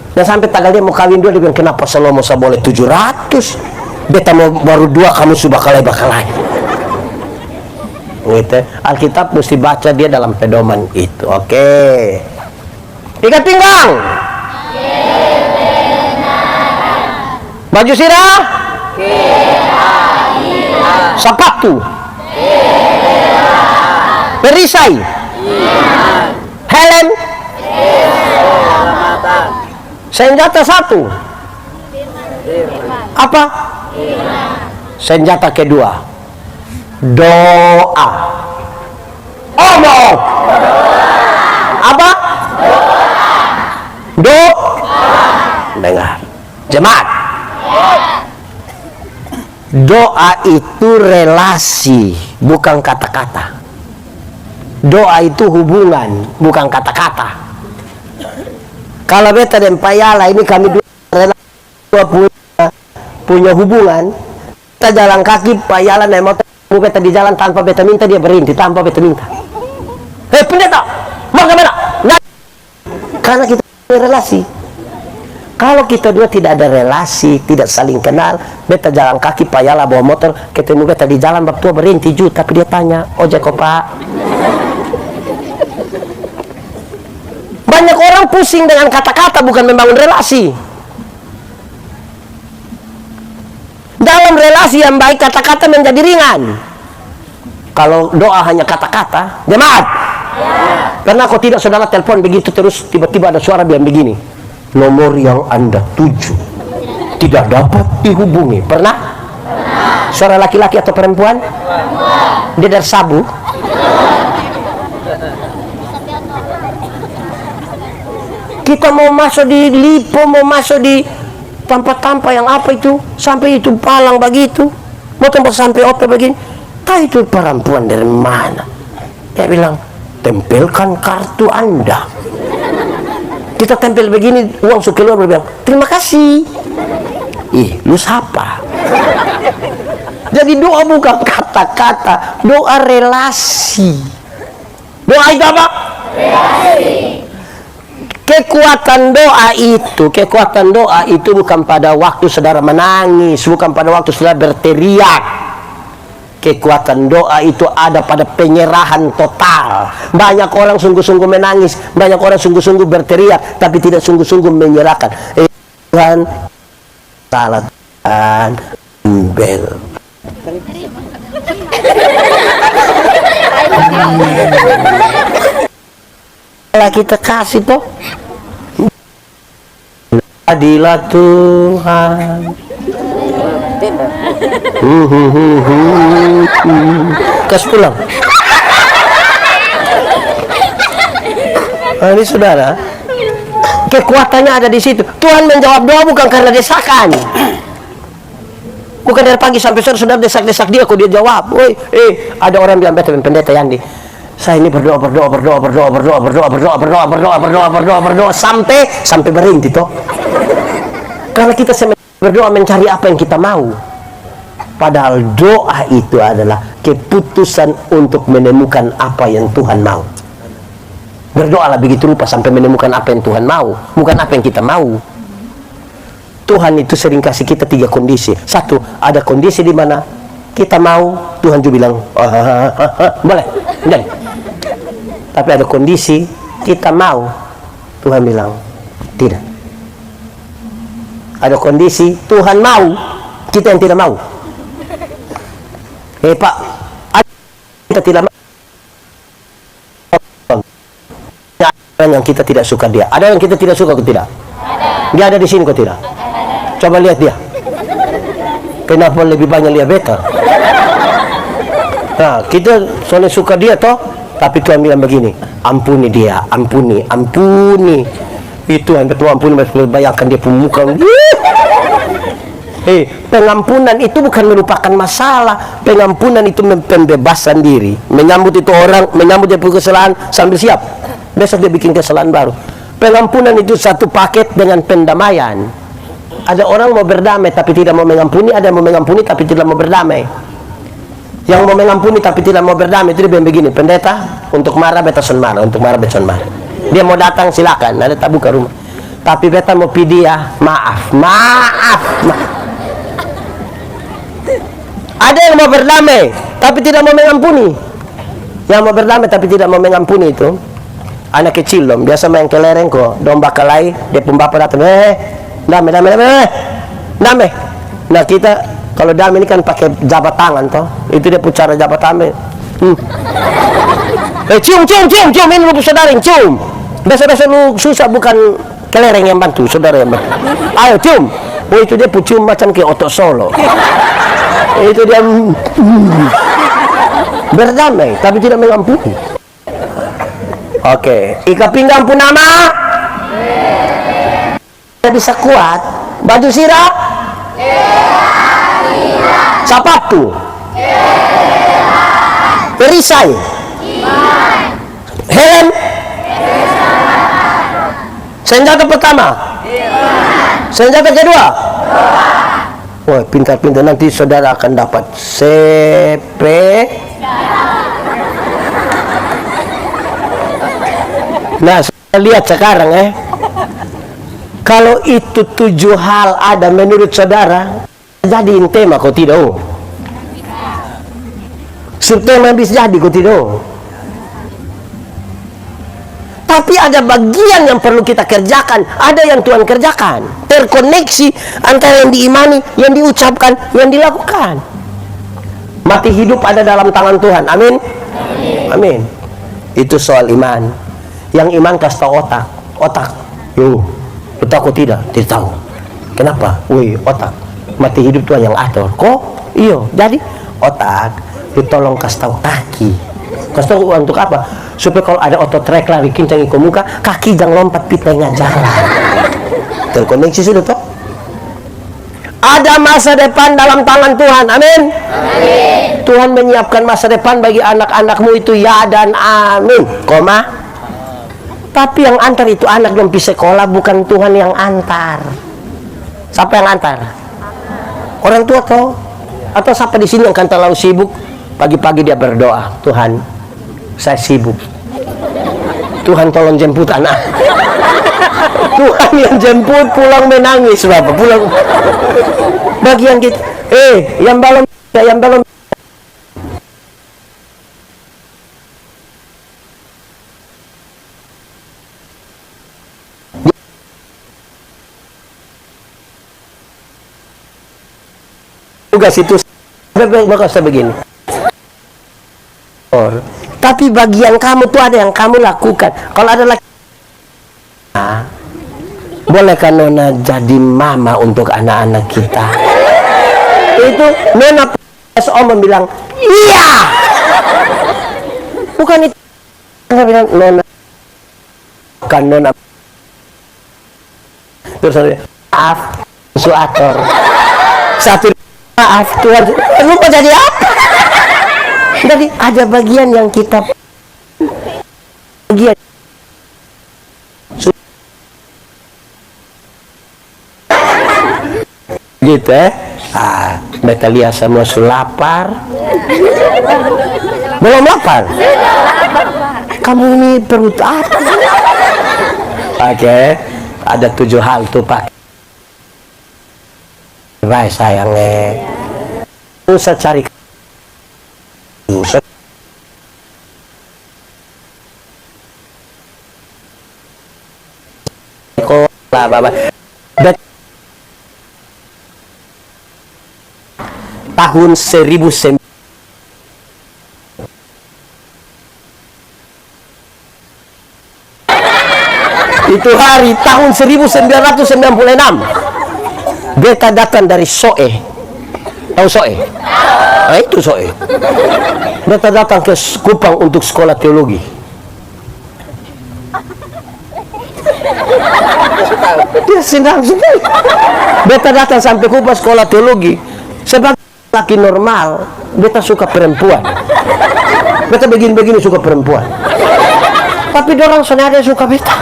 Dan sampai tanggal dia mau kawin dua, dia bilang, kenapa Salomo saya boleh 700? Beta mau baru 2, kamu sudah bakalai. Gitu. Alkitab mesti baca dia dalam pedoman itu. Oke. Ikat pinggang. Baju sirah. Sepatu. Perisai. Helm. Senjata 1. Apa? Senjata kedua, doa. Omong. Apa? Dengar. Jemaat. Doa itu relasi, bukan kata-kata. Doa itu hubungan, bukan kata-kata. Kalau beta dan Payala ini kami dua punya hubungan, kita jalan kaki, Payala naik motor, beta di jalan tanpa beta minta, dia berhenti tanpa beta minta. Hei pendeta, mau kemana? Nah, karena kita punya relasi. Kalau kita dua tidak ada relasi, tidak saling kenal, beta jalan kaki, Payala bawa motor, ketemu beta di jalan, bab tua berhenti jut, tapi dia tanya, ojek kok pak? Banyak orang pusing dengan kata-kata, bukan membangun relasi. Dalam relasi yang baik, kata-kata menjadi ringan. Kalau doa hanya kata-kata, jemaat, karena kau tidak, saudara telepon begitu terus, tiba-tiba ada suara bilang begini, nomor yang Anda tuju tidak dapat dihubungi. Pernah? Suara laki-laki atau perempuan? Dia dari sabu. Kita mau masuk di Lipo, mau masuk di tempat-tempat yang apa itu, sampai itu palang begitu, mau tempat sampai apa begini, tak itu perempuan dari mana? Dia bilang, tempelkan kartu Anda. Kita tempel begini, uang suka keluar, bilang, terima kasih. Ih, lu siapa? Jadi doa bukan kata-kata, doa relasi. Doa itu apa? Relasi. Kekuatan doa itu bukan pada waktu saudara menangis, bukan pada waktu saudara berteriak. Kekuatan doa itu ada pada penyerahan total. Banyak orang sungguh-sungguh menangis, banyak orang sungguh-sungguh berteriak, tapi tidak sungguh-sungguh menyerahkan. Tuhan, salah Tuhan, bel. Kalau kita kasih toh, adilah Tuhan. Kas pulang. Nah, ini saudara, kekuatannya ada di situ. Tuhan menjawab doa bukan karena desakan. Bukan dari pagi sampai sore sudah desak-desak dia, kok dia jawab. Woi, ada orang bilang, betul pendeta Yandi, saya ini berdoa sampai berhenti toh. Karena kita berdoa mencari apa yang kita mau. Padahal doa itu adalah keputusan untuk menemukan apa yang Tuhan mau. Berdoalah begitu rupa sampai menemukan apa yang Tuhan mau, bukan apa yang kita mau. Tuhan itu sering kasih kita 3 kondisi. Satu, ada kondisi di mana kita mau, Tuhan juga bilang, boleh, jadi. Tapi ada kondisi kita mau, Tuhan bilang, tidak. Ada kondisi Tuhan mau, kita yang tidak mau. Pak, kita tidak mau. Ada yang kita tidak suka dia. Ada yang kita tidak suka atau tidak? Dia ada di sini kok tidak? Coba lihat dia. Kenapa lebih banyak lihat beta? Nah, kita soalnya suka dia toh, tapi Tuhan bilang begini, ampuni dia, ampuni. Itu yang betul ampuni, bayangkan dia pemuka. Pengampunan itu bukan merupakan masalah. Pengampunan itu pembebasan diri. Menyambut itu orang, menyambut dia kesalahan sambil siap. Besok dia bikin kesalahan baru. Pengampunan itu satu paket dengan pendamaian. Ada orang mau berdamai tapi tidak mau mengampuni, ada yang mau mengampuni tapi tidak mau berdamai. Yang mau mengampuni tapi tidak mau berdamai itu dia bilang begini, pendeta, untuk marah beta son marah, untuk marah beta son marah. Dia mau datang silakan, ada tak buka rumah. Tapi beta mau pilih dia, maaf. Ada yang mau berdamai tapi tidak mau mengampuni. Yang mau berdamai tapi tidak mau mengampuni itu anak kecil dong, biasa main kelereng kok, domba kalai, dia pun bapak datang, damai. Nah kita kalau damai ini kan pakai jabat tangan toh, itu dia pun cara jabat tangan. Cium, ini lu saudara yang cium. Biasa lu susah bukan kelereng yang bantu, saudara yang bantu. Ayo cium. Oh itu dia pun cium macam kayak otot solo. Itu dia berdamai tapi tidak mengampuni. Oke, ika pinggang pun nama bisa kuat. Baju sirah sepatu perisai helm senjata pertama senjata kedua. Wah, pintar-pintar, nanti saudara akan dapat CP. Nah, saya lihat sekarang kalau itu 7 hal ada menurut saudara, jadiin tema kok tidak? Subtema bisa jadi kok tidak? Tapi ada bagian yang perlu kita kerjakan, ada yang Tuhan kerjakan. Terkoneksi antara yang diimani, yang diucapkan, yang dilakukan. Mati hidup ada dalam tangan Tuhan. Amin. Amin. Itu soal iman. Yang iman kasih tahu otak. Yo, lu tahu tidak? Tidak tahu. Kenapa? Woi, otak. Mati hidup Tuhan yang atur. Kok? Iyo. Jadi otak, lu tolong kasih tahu kaki. Kasih tahu untuk apa? Supaya kalau ada otot trek lari kincang ke muka, kaki jangan lompat pitanya jalan. Terkoneksi sudah toh? Ada masa depan dalam tangan Tuhan. Amin. Amin. Tuhan menyiapkan masa depan bagi anak-anakmu itu ya dan amin. Koma. Tapi yang antar itu anak belum pergi sekolah, bukan Tuhan yang antar. Siapa yang antar? Orang tua toh? Atau siapa di sini yang kan terlalu sibuk? Pagi-pagi dia berdoa, Tuhan, saya sibuk. Tuhan tolong jemput anak. Tuhan yang jemput pulang menangis, Bapak. Pulang. Bagian kita, yang belum. Tugas itu bakal begini. Tapi bagian kamu tuh ada yang kamu lakukan. Kalau ada laki, bolehkah Nona jadi mama untuk anak-anak kita? Itu Nona Om bilang iya. Bukan itu. Nona bilang Nona kan Nona. Terus saya maaf suator. Satu maaf Tuhan, lupa jadi apa? Jadi ada bagian yang kita bagian begitu beta lihat semua lapar. Belum lapar? Kamu ini perut apa? Oke, ada 7 hal tuh Pak. Baik sayangnya, usah cari sekolah bapak. Tahun 1900 itu hari tahun 1996 beta datang dari Soe. Tahu Soe? Itu Soe. Beta datang ke Kupang untuk sekolah teologi. Dia senang sekali. Beta datang sampai Kupang sekolah teologi. Sebagai laki normal, beta suka perempuan. Beta begini-begini suka perempuan. Tapi dorang senada suka beta.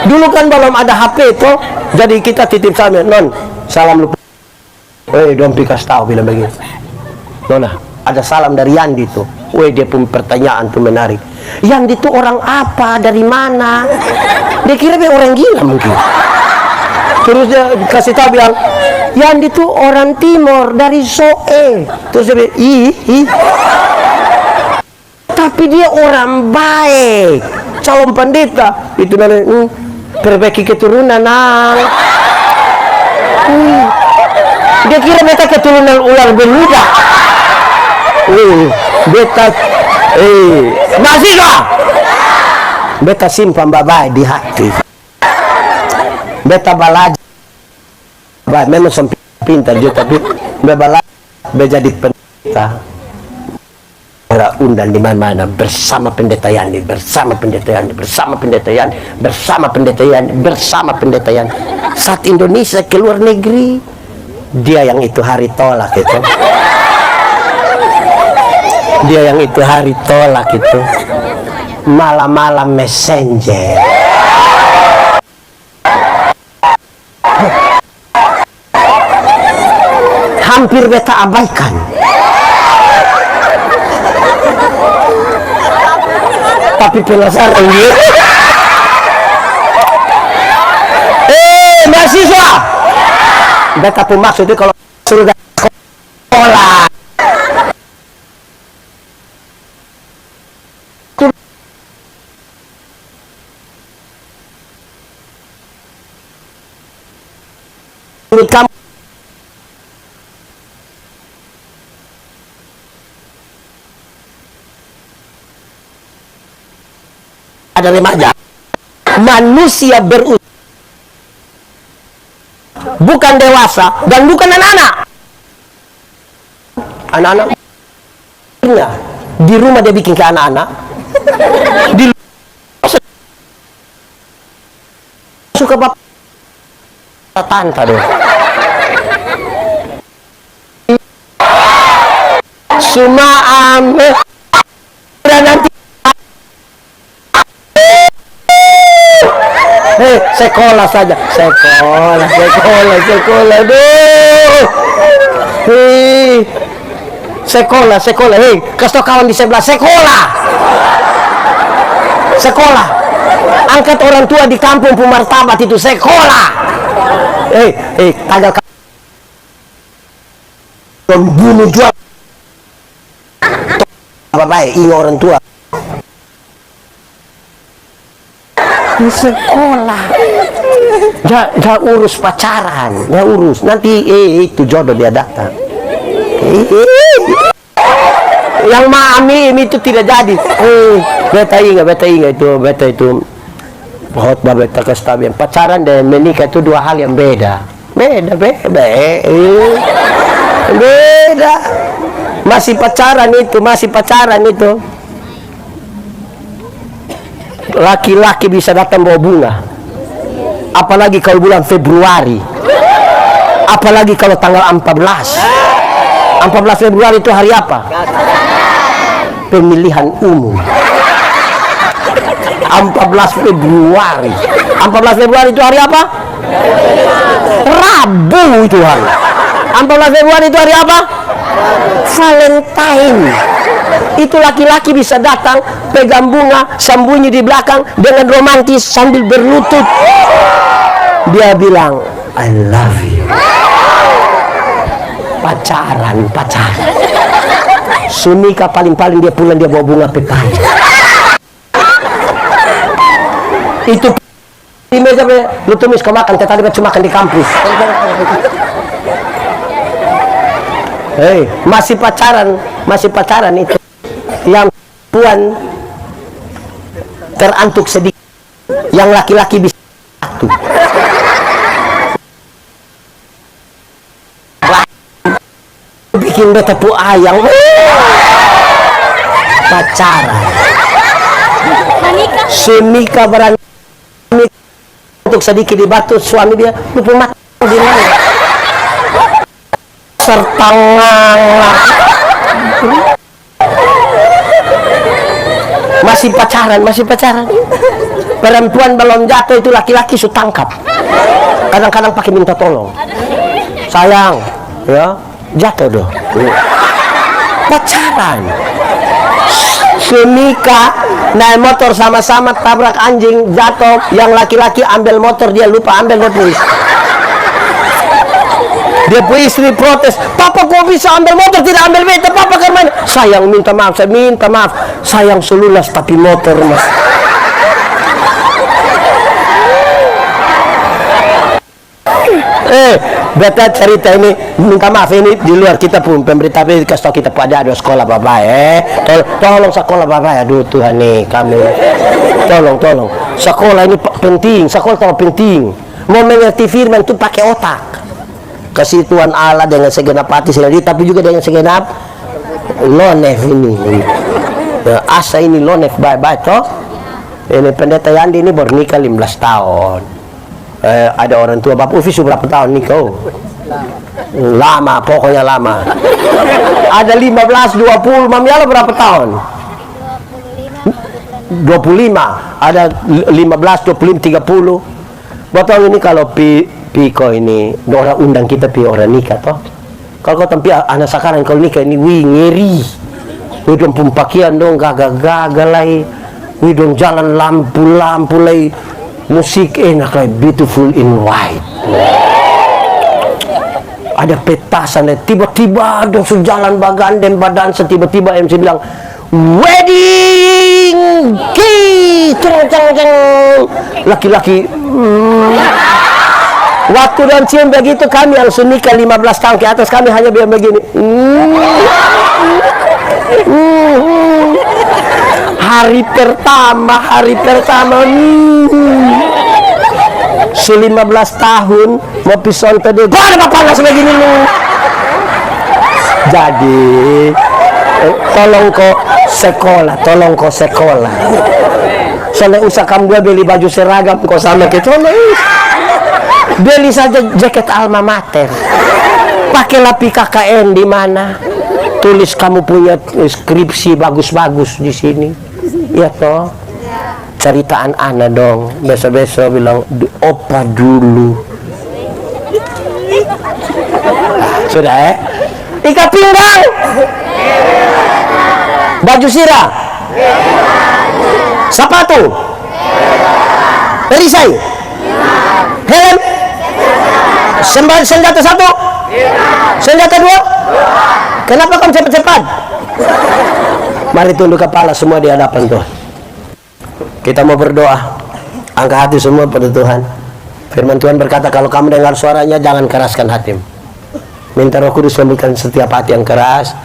Dulu kan belum ada HP itu, jadi kita titip salam, non, salam lupa. Don't pikas tahu bilang begini. Nona, ada salam dari Yandi tuh. Dia pun pertanyaan tuh menarik. Yandi tuh orang apa? Dari mana? Dia kira dia orang gila mungkin. Terus dia kasih tahu bilang, Yandi tuh orang Timur dari Soe. Terus dia bilang, tapi dia orang baik, calon pendeta. Itu namanya perbaiki keturunan nang. Dia kira beta keturunan ular bermuda. Beta mahasiswa. Beta simpan baik di hati. Beta belajar. Baik, memang sampai pintar dia, tapi belajar jadi pendeta. Undang di mana-mana bersama pendeta Yani, bersama pendeta Yani, bersama pendeta Yani, bersama pendeta Yani, bersama pendeta Yani. Saat Indonesia ke luar negeri, dia yang itu hari tolak itu. Dia yang itu hari tolak itu. Malam-malam messenger. Hampir beta abaikan. Tapi penasaran dia. Mahasiswa. Beta pun maksudnya kalau sudah sekolah. Menurut kamu ada remaja, manusia berusia, bukan dewasa dan bukan anak-anak. Anak-anak di rumah dia bikin ke anak-anak, di suka bapak tante deh. Sumaam dan nanti sekolah saja, sekolah duh. Sekolah, kasih kawan di sebelah, sekolah. Angkat orang tua di kampung pemartabat itu sekolah. Tanggal membunuh jual. Baik, ini orang tua. Di sekolah. Jangan urus pacaran, jangan urus. Nanti itu jodoh dia datang. Yang mami itu tidak jadi. Beta ingat itu khotbah beta kestabian. Pacaran dan menikah itu dua hal yang beda. Beda. Masih pacaran itu. Laki-laki bisa datang bawa bunga. Apalagi kalau bulan Februari. Apalagi kalau tanggal 14 Februari itu hari apa? Pemilihan umum. 14 Februari. 14 Februari itu hari apa? Rabu itu hari. 14 Februari itu hari apa? Valentine. Itu laki-laki bisa datang pegang bunga, sembunyi di belakang dengan romantis sambil berlutut. Dia bilang, I love you. Pacaran. Sunika paling-paling dia pulang dia bawa bunga pepaya. Itu di meja lu tumis kau makan, tadi cuma makan di kampus. Hei, masih pacaran itu. Yang puan terantuk sedikit, yang laki-laki bisa satu. Bikin tepung ayam. Pacaran. Sunika berani untuk sedikit di batu, suami dia lupa mati di mana. Serta masih pacaran. Perempuan belum jatuh itu laki-laki su tangkap. Kadang-kadang pakai minta tolong. Sayang, ya jatuh doh. Pacaran. Sunika naik motor sama-sama tabrak anjing, jatuh. Yang laki-laki ambil motor, dia lupa ambil motor. Dia punya istri protes, papa kok bisa ambil motor tidak ambil beta, papa kan main. Sayang minta maaf, saya minta maaf. Sayang selulas tapi motor mas. Beta cerita ini minta maaf, ini di luar kita pun pemerintah kasih tahu kita pada ada sekolah bapak tolong sekolah bapak, aduh Tuhan nih kami tolong sekolah ini penting, sekolah terlalu penting. Mau mengerti firman itu pakai otak. Kasih Tuhan Allah dengan segenap hati sendiri, tapi juga dengan segenap lonef ini. Ya, asa ini lonef baik-baik toh. Ini pendeta Yandi ini baru nikah 15 tahun. Ada orang tua bapak Ufi berapa tahun nikah? Lama, pokoknya lama. Ada 15, 20, Mami Ala berapa tahun? 25. Ada 15, 25, 30. Betul ini kalau Piko ini orang undang kita pi orang nikah toh. Kalau kau tempi anak sekarang kalau nikah ini ngeri. Wih dong pakaian dong gagal lagi. Wih dong jalan lampu lagi. Musik enak lagi, beautiful in white. Ada petasan, tiba-tiba dong sejalan baganden badan tiba-tiba MC bilang wedding key. Laki-laki waktu dan cium begitu, kami yang nikah 15 tahun ke atas, kami hanya biar begini. Hari pertama 15 tahun mau pison tadi gua ada panas begini lu. Jadi tolong kok sekolah soalnya usah kamu gua beli baju seragam kok sama gitu. Beli saja jaket alma mater, pakailah PKKN di mana, tulis kamu punya skripsi bagus-bagus di sini, ya toh. Ceritaan anak dong, besok-besok bilang opa dulu. Sudah ikat pinggang, baju sirah, sepatu, perisai, helm. Senjata satu, senjata dua. Kenapa kamu cepat-cepat? Mari tunduk kepala semua di hadapan Tuhan. Kita mau berdoa, angkat hati semua pada Tuhan. Firman Tuhan berkata, kalau kamu dengar suaranya jangan keraskan hatimu. Minta Roh Kudus memberikan setiap hati yang keras.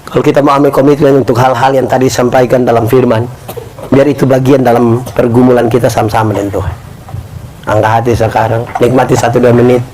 Kalau kita mau ambil komitmen untuk hal-hal yang tadi disampaikan dalam firman, biar itu bagian dalam pergumulan kita sama-sama dengan Tuhan. Angkat hati sekarang, nikmati 1-2 menit.